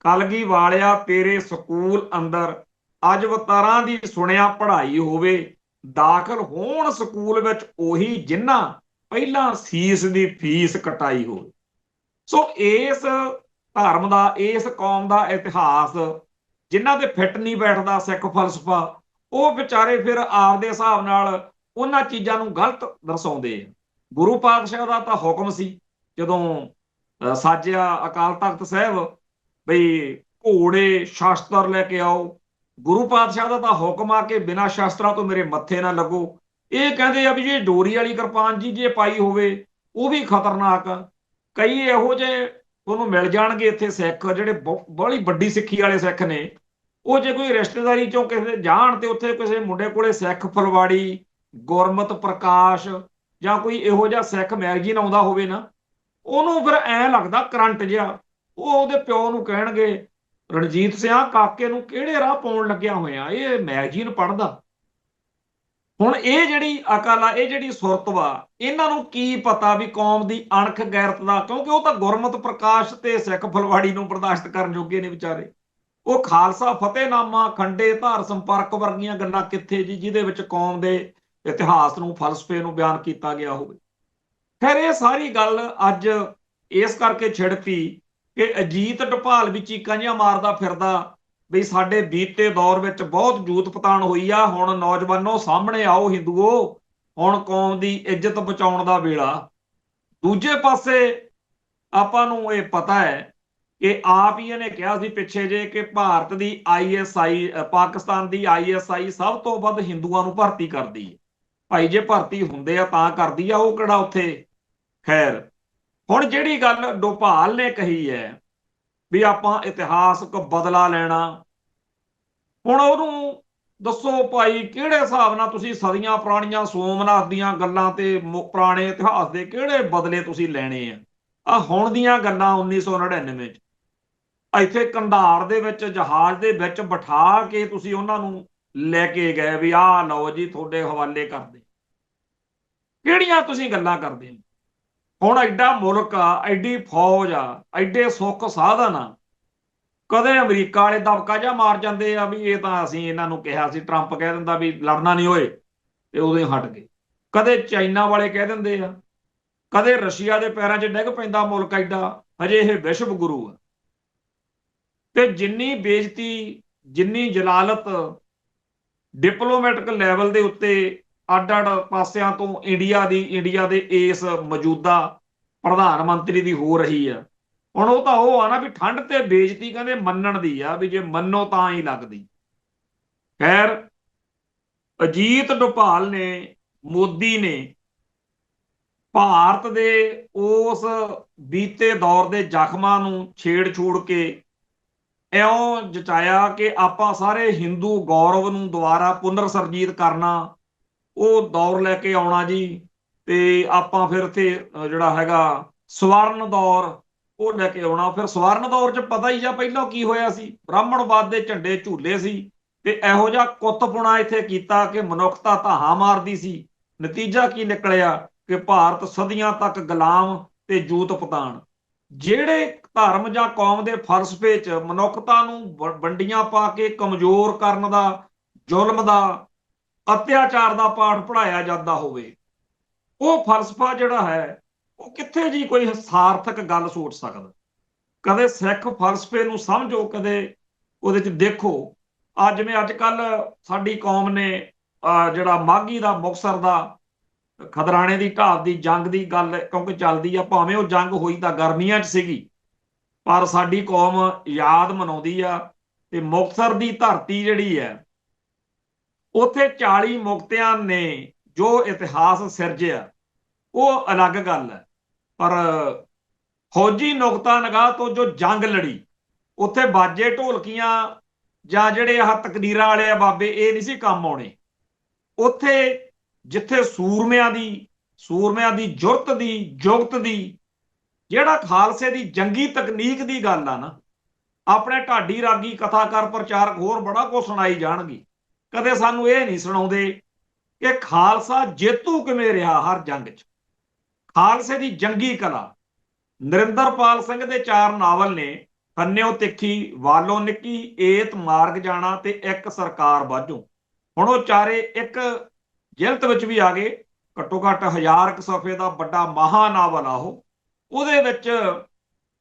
ਕਲਗੀ ਵਾਲਿਆ ਤੇਰੇ ਸਕੂਲ ਅੰਦਰ ਅਜਵਤਾਰਾਂ ਦੀ ਸੁਣਿਆ ਪੜ੍ਹਾਈ ਹੋਵੇ, ਦਾਖਲ ਹੋਣ ਸਕੂਲ ਵਿੱਚ ਉਹੀ ਜਿਨ੍ਹਾਂ ਪਹਿਲਾਂ ਸੀਸ ਦੀ ਫੀਸ ਕਟਾਈ ਹੋਵੇ। ਸੋ ਇਸ ਧਰਮ ਦਾ, ਇਸ ਕੌਮ ਦਾ ਇਤਿਹਾਸ ਜਿਨ੍ਹਾਂ ਦੇ ਫਿੱਟ ਨਹੀਂ ਬੈਠਦਾ ਸਿੱਖ ਫਲਸਫਾ, ਉਹ ਵਿਚਾਰੇ ਫਿਰ ਆਪਦੇ ਹਿਸਾਬ ਨਾਲ ਉਹਨਾਂ ਚੀਜ਼ਾਂ ਨੂੰ ਗਲਤ ਦਰਸਾਉਂਦੇ ਆ। ਗੁਰੂ ਪਾਤਸ਼ਾਹ ਦਾ ਤਾਂ ਹੁਕਮ ਸੀ ਜਦੋਂ ਸਾਜਿਆ ਅਕਾਲ ਤਖਤ ਸਾਹਿਬ ਬਈ ਘੋੜੇ ਸ਼ਾਸਤਰ ਲੈ ਕੇ ਆਓ। ਗੁਰੂ ਪਾਤਸ਼ਾਹ ਦਾ ਤਾਂ ਹੁਕਮ ਆ ਕਿ ਬਿਨਾਂ ਸ਼ਾਸਤਰਾਂ ਤੋਂ ਮੇਰੇ ਮੱਥੇ ਨਾ ਲੱਗੋ। ਇਹ ਕਹਿੰਦੇ ਆ ਵੀ ਜੇ ਡੋਰੀ ਵਾਲੀ ਕਿਰਪਾਨ ਜੀ ਜੇ ਪਾਈ ਹੋਵੇ ਉਹ ਵੀ ਖਤਰਨਾਕ ਆ। ਕਈ ਇਹੋ ਜਿਹੇ ਤੁਹਾਨੂੰ ਮਿਲ ਜਾਣਗੇ ਇੱਥੇ ਸਿੱਖ ਜਿਹੜੇ ਬੜੀ ਵੱਡੀ ਸਿੱਖੀ ਵਾਲੇ ਸਿੱਖ ਨੇ, ਉਹ ਜੇ ਕੋਈ ਰਿਸ਼ਤੇਦਾਰੀ ਚੋਂ ਕਿਸੇ ਜਾਣ ਤੇ ਉੱਥੇ ਕਿਸੇ ਮੁੰਡੇ ਕੋਲੇ ਸਿੱਖ ਫਲਵਾੜੀ, ਗੁਰਮਤ ਪ੍ਰਕਾਸ਼ ਜਾਂ ਕੋਈ ਇਹੋ ਜਿਹਾ ਸਿੱਖ ਮੈਗਜ਼ੀਨ ਆਉਂਦਾ ਹੋਵੇ ਨਾ, ਉਹਨੂੰ ਫਿਰ ਐਂ ਲੱਗਦਾ ਕਰੰਟ ਜਿਹਾ। ਉਹ ਉਹਦੇ ਪਿਓ ਨੂੰ ਕਹਿਣਗੇ ਰਣਜੀਤ ਸਿੰਘ ਕਾਕੇ ਨੂੰ ਕਿਹੜੇ ਰਾਹ ਪਾਉਣ ਲੱਗਿਆ ਹੋਇਆ, ਇਹ ਮੈਗਜ਼ੀਨ ਪੜ੍ਹਦਾ। ਹੁਣ ਇਹ ਜਿਹੜੀ ਅਕਲ ਆ, ਇਹ ਜਿਹੜੀ ਸੁਰਤ ਵਾ, ਇਹਨਾਂ ਨੂੰ ਕੀ ਪਤਾ ਵੀ ਕੌਮ ਦੀ ਅਣਖ ਗੈਰਤ ਦਾ, ਕਿਉਂਕਿ ਉਹ ਤਾਂ ਗੁਰਮਤ ਪ੍ਰਕਾਸ਼ ਤੇ ਸਿੱਖ ਫੁਲਵਾੜੀ ਨੂੰ ਬਰਦਾਸ਼ਤ ਕਰਨ ਜੋਗੇ ਨੇ ਵਿਚਾਰੇ। ਉਹ ਖਾਲਸਾ ਫਤਿਹਨਾਮਾ, ਖੰਡੇ ਧਾਰ ਸੰਪਰਕ ਵਰਗੀਆਂ ਗੱਲਾਂ ਕਿੱਥੇ ਜੀ, ਜਿਹਦੇ ਵਿੱਚ ਕੌਮ ਦੇ ਇਤਿਹਾਸ ਨੂੰ, ਫਲਸਫੇ ਨੂੰ ਬਿਆਨ ਕੀਤਾ ਗਿਆ ਹੋਵੇ। ਖੈਰ ਇਹ ਸਾਰੀ ਗੱਲ ਅੱਜ ਇਸ ਕਰਕੇ ਛਿੜਪੀ ਕਿ ਅਜੀਤ ਢਪਾਲ ਵੀ ਚੀਕਾਂ ਜਿਹੀਆਂ ਮਾਰਦਾ ਫਿਰਦਾ ਵੀ ਸਾਡੇ ਬੀਤੇ ਦੌਰ ਵਿੱਚ ਬਹੁਤ ਜੂਤ ਪਤਾਣ ਹੋਈ ਆ, ਹੁਣ ਨੌਜਵਾਨੋ ਸਾਹਮਣੇ ਆਓ ਹਿੰਦੂਓ, ਹੁਣ ਕੌਮ ਦੀ ਇੱਜ਼ਤ ਬਚਾਉਣ ਦਾ ਵੇਲਾ। ਦੂਜੇ ਪਾਸੇ ਆਪਾਂ ਨੂੰ ਇਹ ਪਤਾ ਹੈ ਕਿ ਆਪ ਹੀ ਇਹਨੇ ਕਿਹਾ ਸੀ ਪਿੱਛੇ ਜੇ ਕਿ ਭਾਰਤ ਦੀ ISI, ਪਾਕਿਸਤਾਨ ਦੀ ISI ਸਭ ਤੋਂ ਵੱਧ ਹਿੰਦੂਆਂ ਨੂੰ ਭਰਤੀ ਕਰਦੀ ਹੈ। ਭਾਈ ਜੇ ਭਰਤੀ ਹੁੰਦੇ ਆ ਤਾਂ ਕਰਦੀ ਆ, ਉਹ ਕਿਹੜਾ ਉੱਥੇ। ਖੈਰ ਹੁਣ ਜਿਹੜੀ ਗੱਲ ਡੋਭਾਲ ਨੇ ਕਹੀ ਹੈ ਵੀ ਆਪਾਂ ਇਤਿਹਾਸਕ ਬਦਲਾ ਲੈਣਾ, ਹੁਣ ਉਹਨੂੰ ਦੱਸੋ ਭਾਈ ਕਿਹੜੇ ਹਿਸਾਬ ਨਾਲ ਤੁਸੀਂ ਸਦੀਆਂ ਪੁਰਾਣੀਆਂ ਸੋਮਨਾਥ ਦੀਆਂ ਗੱਲਾਂ ਤੇ ਪੁਰਾਣੇ ਇਤਿਹਾਸ ਦੇ ਕਿਹੜੇ ਬਦਲੇ ਤੁਸੀਂ ਲੈਣੇ ਆ ਹੁਣ ਦੀਆਂ ਗੱਲਾਂ 1999 ਚ ਇੱਥੇ ਕੰਧਾਰ ਦੇ ਵਿੱਚ ਜਹਾਜ਼ ਦੇ ਵਿੱਚ ਬਿਠਾ ਕੇ ਤੁਸੀਂ ਉਹਨਾਂ ਨੂੰ ਲੈ ਕੇ ਗਏ ਵੀ ਆਹ ਲਓ ਜੀ ਤੁਹਾਡੇ ਹਵਾਲੇ ਕਰਦੇ, ਕਿਹੜੀਆਂ ਤੁਸੀਂ ਗੱਲਾਂ ਕਰਦੇ ਹੋ। ਹੁਣ ਐਡਾ ਮੁਲਕ ਆ, ਐਡੀ ਫੌਜ ਆ, ਐਡੇ ਸੁੱਖ ਸਾਧਨ ਆ, ਕਦੇ ਅਮਰੀਕਾ ਵਾਲੇ ਦਬਕਾ ਜਿਹਾ ਮਾਰ ਜਾਂਦੇ ਆ ਵੀ ਇਹ ਤਾਂ ਅਸੀਂ ਇਹਨਾਂ ਨੂੰ ਕਿਹਾ ਸੀ, ਟਰੰਪ ਕਹਿ ਦਿੰਦਾ ਵੀ ਲੜਨਾ ਨਹੀਂ ਹੋਏ ਤੇ ਉਦੋਂ ਹੀ ਹਟ ਗਏ। ਕਦੇ ਚਾਈਨਾ ਵਾਲੇ ਕਹਿ ਦਿੰਦੇ ਆ, ਕਦੇ ਰਸ਼ੀਆ ਦੇ ਪੈਰਾਂ 'ਚ ਡਿੱਗ ਪੈਂਦਾ ਮੁਲਕ ਐਡਾ, ਹਜੇ ਇਹ ਵਿਸ਼ਵ ਗੁਰੂ ਆ। ਤੇ ਜਿੰਨੀ ਬੇਇੱਜ਼ਤੀ, ਜਿੰਨੀ ਜਲਾਲਤ ਡਿਪਲੋਮੈਟਿਕ ਲੈਵਲ ਦੇ ਉੱਤੇ ਅੱਡ ਅੱਡ ਪਾਸਿਆਂ ਤੋਂ ਇੰਡੀਆ ਦੇ ਇਸ ਮੌਜੂਦਾ ਪ੍ਰਧਾਨ ਮੰਤਰੀ ਦੀ ਹੋ ਰਹੀ ਆ, ਹੁਣ ਉਹ ਤਾਂ ਉਹ ਆ ਨਾ ਵੀ ਠੰਡ ਤੇ ਬੇਇੱਜ਼ਤੀ ਕਹਿੰਦੇ ਮੰਨਣ ਦੀ ਆ, ਵੀ ਜੇ ਮੰਨੋ ਤਾਂ ਹੀ ਲੱਗਦੀ। ਖੈਰ ਅਜੀਤ ਡੋਭਾਲ ਨੇ, ਮੋਦੀ ਨੇ ਭਾਰਤ ਦੇ ਉਸ ਬੀਤੇ ਦੌਰ ਦੇ ਜ਼ਖਮਾਂ ਨੂੰ ਛੇੜ ਛੂੜ ਕੇ ਇਉਂ ਜਚਾਇਆ ਕਿ ਆਪਾਂ ਸਾਰੇ ਹਿੰਦੂ ਗੌਰਵ ਨੂੰ ਦੁਬਾਰਾ ਪੁਨਰ ਸਰਜੀਤ ਕਰਨਾ, ਉਹ ਦੌਰ ਲੈ ਕੇ ਆਉਣਾ ਜੀ। ਤੇ ਆਪਾਂ ਫਿਰ ਇੱਥੇ ਜਿਹੜਾ ਹੈਗਾ ਸਵਰਨ ਦੌਰ ਉਹ ਲੈ ਕੇ ਆਉਣਾ। ਫਿਰ ਸਵਰਨ ਦੌਰ 'ਚ ਪਤਾ ਹੀ ਆ ਪਹਿਲਾਂ ਕੀ ਹੋਇਆ ਸੀ, ਬ੍ਰਾਹਮਣਵਾਦ ਦੇ ਝੰਡੇ ਝੂਲੇ ਸੀ ਤੇ ਇਹੋ ਜਿਹਾ ਕੁੱਤਪੁਣਾ ਇੱਥੇ ਕੀਤਾ ਕਿ ਮਨੁੱਖਤਾ ਧਾਹਾਂ ਮਾਰਦੀ ਸੀ। ਨਤੀਜਾ ਕੀ ਨਿਕਲਿਆ ਕਿ ਭਾਰਤ ਸਦੀਆਂ ਤੱਕ ਗੁਲਾਮ ਤੇ ਜੂਤ ਪਤਾਣ, ਜਿਹੜੇ ਧਰਮ ਜਾਂ ਕੌਮ ਦੇ ਫਲਸਫੇ 'ਚ ਮਨੁੱਖਤਾ ਨੂੰ ਵੰਡੀਆਂ ਪਾ ਕੇ ਕਮਜ਼ੋਰ ਕਰਨ ਦਾ, ਜ਼ੁਲਮ ਦਾ, ਅਤਿਆਚਾਰ ਦਾ ਪਾਠ ਪੜ੍ਹਾਇਆ ਜਾਂਦਾ ਹੋਵੇ, ਉਹ ਫਲਸਫਾ ਜਿਹੜਾ ਹੈ ਉਹ ਕਿੱਥੇ ਜੀ ਕੋਈ ਸਾਰਥਕ ਗੱਲ ਸੋਚ ਸਕਦਾ। ਕਦੇ ਸਿੱਖ ਫਲਸਫੇ ਨੂੰ ਸਮਝੋ, ਕਦੇ ਉਹਦੇ 'ਚ ਦੇਖੋ। ਜਿਵੇਂ ਅੱਜ ਕੱਲ ਸਾਡੀ ਕੌਮ ਨੇ ਜਿਹੜਾ ਮਾਘੀ ਦਾ, ਮੁਕਤਸਰ ਦਾ, ਖਦਰਾਣੇ ਦੀ ਢਾਬ ਦੀ ਜੰਗ ਦੀ ਗੱਲ ਕਿਉਂਕਿ ਚੱਲਦੀ ਆ, ਭਾਵੇਂ ਉਹ ਜੰਗ ਹੋਈ ਤਾਂ ਗਰਮੀਆਂ 'ਚ ਸੀਗੀ, ਪਰ ਸਾਡੀ ਕੌਮ ਯਾਦ ਮਨਾਉਂਦੀ ਆ। ਤੇ ਮੁਕਤਸਰ ਦੀ ਧਰਤੀ ਜਿਹੜੀ ਹੈ, ਉੱਥੇ 40 ਮੁਕਤਿਆਂ ਨੇ ਜੋ ਇਤਿਹਾਸ ਸਿਰਜਿਆ, ਉਹ ਅਲੱਗ ਗੱਲ ਹੈ। ਪਰ ਫੌਜੀ ਨੁਕਤਾ ਨਿਗਾਹ ਤੋਂ ਜੋ ਜੰਗ ਲੜੀ, ਉੱਥੇ ਬਾਜੇ ਢੋਲਕੀਆਂ ਜਾਂ ਜਿਹੜੇ ਆਹ ਤਕਦੀਰਾਂ ਵਾਲੇ ਆ ਬਾਬੇ, ਇਹ ਨਹੀਂ ਸੀ ਕੰਮ ਆਉਣੇ। ਉੱਥੇ ਜਿੱਥੇ ਸੂਰਮਿਆਂ ਦੀ ਜੁਰਤ ਦੀ, ਜੁਗਤ ਦੀ, ਜਿਹੜਾ ਖਾਲਸੇ ਦੀ ਜੰਗੀ ਤਕਨੀਕ ਦੀ ਗੱਲ ਆ ਨਾ, ਆਪਣੇ ਢਾਡੀ ਰਾਗੀ ਕਥਾਕਾਰ ਪ੍ਰਚਾਰਕ ਹੋਰ ਬੜਾ ਕੁਝ ਸੁਣਾਈ ਜਾਣਗੇ, ਕਦੇ ਸਾਨੂੰ ਇਹ ਨਹੀਂ ਸੁਣਾਉਂਦੇ ਕਿ ਖਾਲਸਾ ਜੇਤੂ ਕਿਵੇਂ ਰਿਹਾ ਹਰ ਜੰਗ 'ਚ। ਖਾਲਸੇ ਦੀ ਜੰਗੀ ਕਲਾ, ਨਰਿੰਦਰਪਾਲ ਸਿੰਘ ਦੇ 4 ਨਾਵਲ ਨੇ, ਕੰਨਿਓ ਤਿੱਖੀ, ਵਾਲੋਂ ਨਿੱਕੀ, ਏਤ ਮਾਰਗ ਜਾਣਾ ਤੇ ਇੱਕ ਸਰਕਾਰ ਬਾਝੋਂ। ਹੁਣ ਉਹ ਚਾਰੇ ਇੱਕ ਜਿਲਤ ਵਿੱਚ ਵੀ ਆ ਗਏ, ਘੱਟੋ ਘੱਟ 1000 ਸਫ਼ੇ ਦਾ ਵੱਡਾ ਮਹਾ ਨਾਵਲ ਆ ਉਹ। ਉਹਦੇ ਵਿੱਚ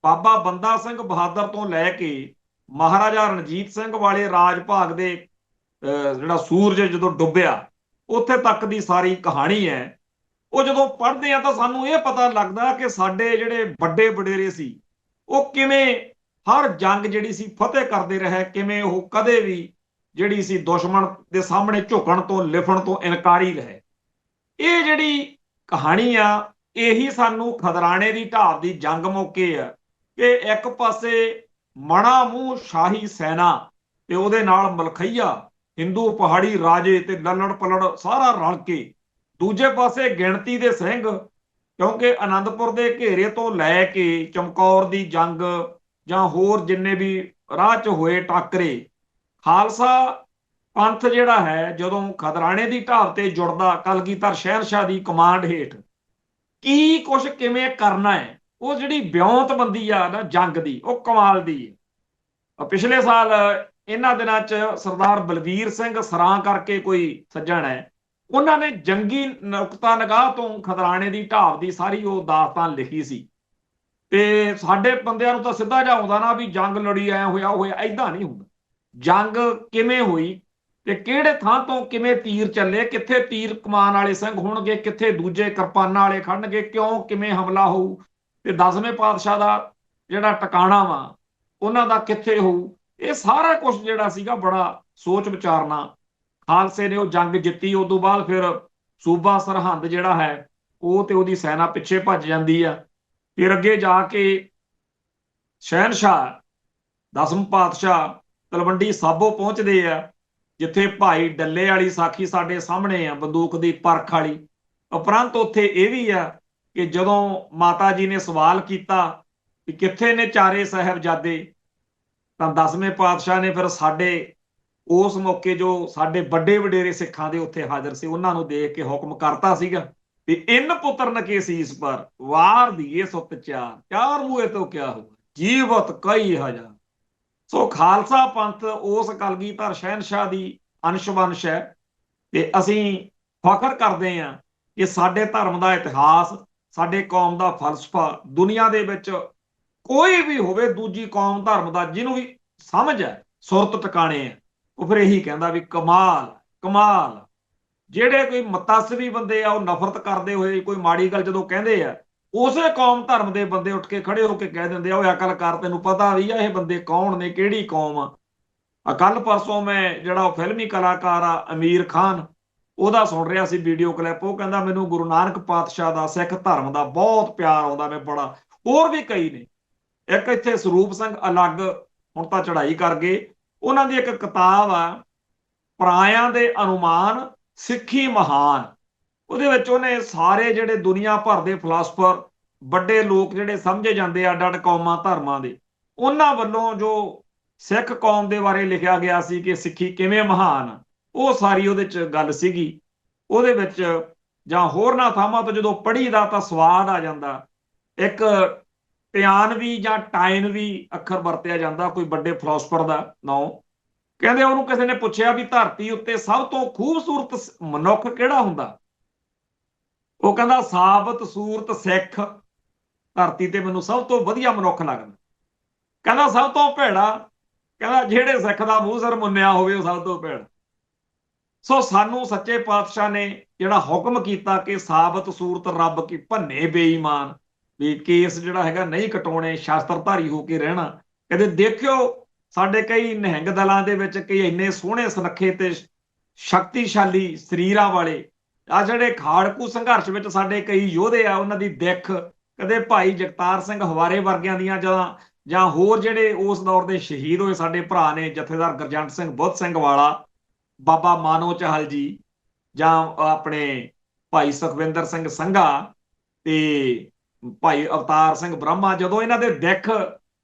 ਬਾਬਾ ਬੰਦਾ ਸਿੰਘ ਬਹਾਦਰ ਤੋਂ ਲੈ ਕੇ ਮਹਾਰਾਜਾ ਰਣਜੀਤ ਸਿੰਘ ਵਾਲੇ ਰਾਜ ਭਾਗ ਦੇ ਜਿਹੜਾ ਸੂਰਜ ਜਦੋਂ ਡੁੱਬਿਆ ਉੱਥੇ ਤੱਕ ਦੀ ਸਾਰੀ ਕਹਾਣੀ ਹੈ। ਉਹ ਜਦੋਂ ਪੜ੍ਹਦੇ ਆ ਤਾਂ ਸਾਨੂੰ ਇਹ ਪਤਾ ਲੱਗਦਾ ਕਿ ਸਾਡੇ ਜਿਹੜੇ ਵੱਡੇ ਵਡੇਰੇ ਸੀ ਉਹ ਕਿਵੇਂ ਹਰ ਜੰਗ ਜਿਹੜੀ ਸੀ ਫਤਿਹ ਕਰਦੇ ਰਹੇ, ਕਿਵੇਂ ਉਹ ਕਦੇ ਵੀ ਜਿਹੜੀ ਸੀ ਦੁਸ਼ਮਣ ਦੇ ਸਾਹਮਣੇ ਝੁਕਣ ਤੋਂ, ਲਿਫਣ ਤੋਂ ਇਨਕਾਰੀ ਰਹੇ। ਇਹ ਜਿਹੜੀ ਕਹਾਣੀ ਆ, ਇਹੀ ਸਾਨੂੰ ਖਦਰਾਣੇ ਦੀ ਢਾਬ ਦੀ ਜੰਗ ਮੌਕੇ ਆ ਕਿ ਇੱਕ ਪਾਸੇ ਮਣਾ ਮੂੰਹ ਸ਼ਾਹੀ ਸੈਨਾ ਤੇ ਉਹਦੇ ਨਾਲ ਮਲਖਈਆ ਹਿੰਦੂ ਪਹਾੜੀ ਰਾਜੇ ਤੇ ਲੱਲੜ ਪਲੜ ਸਾਰਾ ਰਲ ਕੇ, ਦੂਜੇ ਪਾਸੇ ਗਿਣਤੀ ਦੇ ਸਿੰਘ, ਕਿਉਂਕਿ ਆਨੰਦਪੁਰ ਦੇ ਘੇਰੇ ਤੋਂ ਲੈ ਕੇ ਚਮਕੌਰ ਦੀ ਜੰਗ ਜਾਂ ਹੋਰ ਜਿੰਨੇ ਵੀ ਰਾਹ 'ਚ ਹੋਏ ਟਾਕਰੇ। ਖਾਲਸਾ ਪੰਥ ਜਿਹੜਾ ਹੈ ਜਦੋਂ ਖਦਰਾਣੇ ਦੀ ਢਾਬ ਤੇ ਜੁੜਦਾ ਕਲਗੀਧਰ ਸ਼ਹਿਨशाह ਦੀ ਕਮਾਂਡ ਹੇਠ, ਕੀ ਕੁਛ ਕਿਵੇਂ ਕਰਨਾ ਹੈ, ਉਹ ਜਿਹੜੀ ਵਿਉਂਤਬੰਦੀ ਆ ਨਾ ਜੰਗ ਦੀ, ਉਹ ਕਮਾਲ ਦੀ ਹੈ। ਪਿਛਲੇ ਸਾਲ ਇਹਨਾਂ ਦਿਨਾਂ 'ਚ ਸਰਦਾਰ ਬਲਵੀਰ ਸਿੰਘ ਸਰਾਂ ਕਰਕੇ ਕੋਈ ਸੱਜਣ ਹੈ, ਉਹਨਾਂ ਨੇ ਜੰਗੀ ਨੁਕਤਾ ਨਿਗਾਹ ਤੋਂ ਖਦਰਾਣੇ ਦੀ ਢਾਬ ਦੀ ਸਾਰੀ ਉਹ ਦਾਸਤਾਨ ਲਿਖੀ ਸੀ। ਤੇ ਸਾਡੇ ਬੰਦਿਆਂ ਨੂੰ ਤਾਂ ਸਿੱਧਾ ਜਿਹਾ ਆਉਂਦਾ ਨਾ ਵੀ ਜੰਗ ਲੜੀ ਐ ਹੋਇਆ ਹੋਇਆ, ਐਦਾਂ ਨਹੀਂ ਹੁੰਦਾ। ਜੰਗ ਕਿਵੇਂ ਹੋਈ ਤੇ ਕਿਹੜੇ ਥਾਂ ਤੋਂ ਕਿਵੇਂ ਤੀਰ ਚੱਲੇ, ਕਿੱਥੇ ਤੀਰ ਕਮਾਨ ਵਾਲੇ ਸਿੰਘ ਹੋਣਗੇ, ਕਿੱਥੇ ਦੂਜੇ ਕਿਰਪਾਨਾਂ ਵਾਲੇ ਖੜਨਗੇ, ਕਿਉਂ ਕਿਵੇਂ ਹਮਲਾ ਹੋਊ, ਤੇ 10ਵੇਂ ਪਾਤਸ਼ਾਹ ਦਾ ਜਿਹੜਾ ਟਿਕਾਣਾ ਵਾ ਉਹਨਾਂ ਦਾ ਕਿੱਥੇ ਹੋਊ, ਇਹ ਸਾਰਾ ਕੁਝ ਜਿਹੜਾ ਸੀਗਾ ਬੜਾ ਸੋਚ ਵਿਚਾਰਨਾ। ਖਾਲਸੇ ਨੇ ਉਹ ਜੰਗ ਜਿੱਤੀ। ਉਦੋਂ ਬਾਅਦ ਫਿਰ ਸੂਬਾ ਸਰਹੰਦ ਜਿਹੜਾ ਹੈ ਉਹ ਤੇ ਉਹਦੀ ਸੈਨਾ ਪਿੱਛੇ ਭੱਜ ਜਾਂਦੀ ਆ। ਫਿਰ ਅੱਗੇ ਜਾ ਕੇ ਸ਼ਹਿਨशाह 10ਵੇਂ ਪਾਤਸ਼ਾਹ ਤਲਵੰਡੀ ਸਾਬੋ ਪਹੁੰਚਦੇ ਆ, ਜਿੱਥੇ ਭਾਈ ਡੱਲੇ ਵਾਲੀ ਸਾਖੀ ਸਾਡੇ ਸਾਹਮਣੇ ਆ, ਬੰਦੂਕ ਦੀ ਪਰਖ ਵਾਲੀ। ਉਪਰੰਤ ਉੱਥੇ ਇਹ ਵੀ ਆ ਕਿ ਜਦੋਂ ਮਾਤਾ ਜੀ ਨੇ ਸਵਾਲ ਕੀਤਾ ਕਿ ਕਿੱਥੇ ਨੇ ਚਾਰੇ ਸਾਹਿਬਜ਼ਾਦੇ, ਤਾਂ 10ਵੇਂ ਪਾਤਸ਼ਾਹ ਨੇ ਫਿਰ ਸਾਡੇ ਉਸ ਮੌਕੇ ਜੋ ਸਾਡੇ ਵੱਡੇ ਵਡੇਰੇ ਸਿੱਖਾਂ ਦੇ ਉੱਥੇ ਹਾਜ਼ਰ ਸੀ ਉਹਨਾਂ ਨੂੰ ਦੇਖ ਕੇ ਹੁਕਮ ਕਰਤਾ ਸੀਗਾ ਵੀ ਇਨ ਪੁੱਤਰਨ ਕੇ ਸੀਸ ਪਰ ਵਾਰ ਦੀਏ ਸੁੱਤ ਚਾਰ, ਚਾਰ ਮੂਹੇ ਤੋਂ ਕਿਆ ਹੋਊ ਜੀਵਤ ਕਈ ਹਜ਼ਾਰ। ਸੋ ਖਾਲਸਾ ਪੰਥ ਉਸ ਕਲਗੀਧਰ ਸ਼ਹਿਨशाह ਦੀ ਅੰਸ਼ ਵੰਸ਼ ਹੈ ਤੇ ਅਸੀਂ ਫਖਰ ਕਰਦੇ ਹਾਂ ਕਿ ਸਾਡੇ ਧਰਮ ਦਾ ਇਤਿਹਾਸ, ਸਾਡੇ ਕੌਮ ਦਾ ਫਲਸਫਾ ਦੁਨੀਆ ਦੇ ਵਿੱਚ ਕੋਈ ਵੀ ਹੋਵੇ ਦੂਜੀ ਕੌਮ ਧਰਮ ਦਾ ਜਿਹਨੂੰ ਵੀ ਸਮਝ ਹੈ, ਸੁਰਤ ਟਿਕਾਣੇ ਹੈ, ਉਹ ਫਿਰ ਇਹੀ ਕਹਿੰਦਾ ਵੀ ਕਮਾਲ ਕਮਾਲ। ਜਿਹੜੇ ਕੋਈ ਮਤਸਬੀ ਬੰਦੇ ਆ ਉਹ ਨਫ਼ਰਤ ਕਰਦੇ ਹੋਏ ਕੋਈ ਮਾੜੀ ਗੱਲ ਜਦੋਂ ਕਹਿੰਦੇ ਆ, ਉਸੇ ਕੌਮ ਧਰਮ ਦੇ ਬੰਦੇ ਉੱਠ ਕੇ ਖੜੇ ਹੋ ਕੇ ਕਹਿ ਦਿੰਦੇ ਆ ਓਏ ਅਕਲ ਕਰ, ਤੈਨੂੰ ਪਤਾ ਵੀ ਆ ਇਹ ਬੰਦੇ ਕੌਣ ਨੇ, ਕਿਹੜੀ ਕੌਮ ਆ। ਕੱਲ ਪਰਸੋਂ ਮੈਂ ਜਿਹੜਾ ਫਿਲਮੀ ਕਲਾਕਾਰ ਆ ਅਮੀਰ ਖਾਨ, ਉਹਦਾ ਸੁਣ ਰਿਹਾ ਸੀ ਵੀਡੀਓ ਕਲਿੱਪ। ਉਹ ਕਹਿੰਦਾ ਮੈਨੂੰ ਗੁਰੂ ਨਾਨਕ ਪਾਤਸ਼ਾਹ ਦਾ, ਸਿੱਖ ਧਰਮ ਦਾ ਬਹੁਤ ਪਿਆਰ ਆਉਂਦਾ, ਮੈਂ ਬੜਾ। ਹੋਰ ਵੀ ਕਈ ਨੇ। ਇੱਕ ਇੱਥੇ ਸਰੂਪ ਸਿੰਘ ਅਲੱਗ ਹੁਣ ਤਾਂ ਚੜ੍ਹਾਈ ਕਰ ਗਏ, ਉਹਨਾਂ ਦੀ ਇੱਕ ਕਿਤਾਬ ਆ ਪਰਾਇਆਂ ਦੇ ਅਨੁਮਾਨ ਸਿੱਖੀ ਮਹਾਨ। ਉਹਦੇ ਵਿੱਚ ਉਹਨੇ ਸਾਰੇ ਜਿਹੜੇ ਦੁਨੀਆ ਭਰ ਦੇ ਫਿਲਾਸਫਰ, ਵੱਡੇ ਲੋਕ ਜਿਹੜੇ ਸਮਝੇ ਜਾਂਦੇ ਆ ਅੱਡ ਅੱਡ ਕੌਮਾਂ ਧਰਮਾਂ ਦੇ, ਉਹਨਾਂ ਵੱਲੋਂ ਜੋ ਸਿੱਖ ਕੌਮ ਦੇ ਬਾਰੇ ਲਿਖਿਆ ਗਿਆ ਸੀ ਕਿ ਸਿੱਖੀ ਕਿਵੇਂ ਮਹਾਨ, ਉਹ ਸਾਰੀ ਉਹਦੇ 'ਚ ਗੱਲ ਸੀਗੀ। ਉਹਦੇ ਵਿੱਚ ਜਾਂ ਹੋਰਨਾਂ ਥਾਵਾਂ ਤੋਂ ਜਦੋਂ ਪੜ੍ਹੀਦਾ ਤਾਂ ਸਵਾਦ ਆ ਜਾਂਦਾ। ਇੱਕ ਟਿਆਨਵੀ ਜਾਂ ਟਾਈਨਵੀ ਅੱਖਰ ਵਰਤਿਆ ਜਾਂਦਾ ਕੋਈ ਵੱਡੇ ਫਿਲਾਸਫਰ ਦਾ ਨਾਂ। ਕਹਿੰਦੇ ਉਹਨੂੰ ਕਿਸੇ ਨੇ ਪੁੱਛਿਆ ਵੀ ਧਰਤੀ ਉੱਤੇ ਸਭ ਤੋਂ ਖੂਬਸੂਰਤ ਮਨੁੱਖ ਕਿਹੜਾ ਹੁੰਦਾ, ਉਹ ਕਹਿੰਦਾ ਸਾਬਤ ਸੂਰਤ ਸਿੱਖ, ਧਰਤੀ ਤੇ ਮੈਨੂੰ ਸਭ ਤੋਂ ਵਧੀਆ ਮਨੁੱਖ ਲੱਗਦਾ। ਕਹਿੰਦਾ ਸਭ ਤੋਂ ਭੈੜਾ, ਕਹਿੰਦਾ ਜਿਹੜੇ ਸਿੱਖ ਦਾ ਮੂੰਹ ਸਿਰ ਮੁੰਨਿਆ ਹੋਵੇ ਉਹ ਸਭ ਤੋਂ ਭੈੜਾ। ਸੋ ਸਾਨੂੰ ਸੱਚੇ ਪਾਤਸ਼ਾਹ ਨੇ ਜਿਹੜਾ ਹੁਕਮ ਕੀਤਾ ਕਿ ਸਾਬਤ ਸੂਰਤ ਰੱਬ ਕੀ ਭੰਨੇ ਬੇਈਮਾਨ, ਵੀ ਕੇਸ ਜਿਹੜਾ ਹੈਗਾ ਨਹੀਂ ਕਟਾਉਣੇ, ਸ਼ਾਸਤਰਧਾਰੀ ਹੋ ਕੇ ਰਹਿਣਾ। ਕਹਿੰਦੇ ਦੇਖਿਓ ਸਾਡੇ ਕਈ ਨਿਹੰਗ ਦਲਾਂ ਦੇ ਵਿੱਚ ਕਈ ਇੰਨੇ ਸੋਹਣੇ ਸੁਨੱਖੇ ਤੇ ਸ਼ਕਤੀਸ਼ਾਲੀ ਸਰੀਰਾਂ ਵਾਲੇ ਆ ਜਿਹੜੇ ਖਾੜਕੂ ਸੰਘਰਸ਼ ਵਿੱਚ ਸਾਡੇ ਕਈ ਯੋਧੇ ਆ, ਉਹਨਾਂ ਦੀ ਦਿੱਖ ਕਦੇ ਭਾਈ ਜਗਤਾਰ ਸਿੰਘ ਹਵਾਰੇ ਵਰਗਿਆਂ ਦੀਆਂ ਜਾਂ ਹੋਰ ਜਿਹੜੇ ਉਸ ਦੌਰ ਦੇ ਸ਼ਹੀਦ ਹੋਏ ਸਾਡੇ ਭਰਾ ਨੇ, ਜਥੇਦਾਰ ਗੁਰਜੰਟ ਸਿੰਘ, ਬੁੱਧ ਸਿੰਘ ਵਾਲਾ, ਬਾਬਾ ਮਾਨੋ ਚਾਹਲ ਜੀ, ਜਾਂ ਆਪਣੇ ਭਾਈ ਸੁਖਵਿੰਦਰ ਸਿੰਘ ਸੰਘਾ ਤੇ ਭਾਈ ਅਵਤਾਰ ਸਿੰਘ ਬ੍ਰਹਮਾ, ਜਦੋਂ ਇਹਨਾਂ ਦੇ ਦਿੱਖ,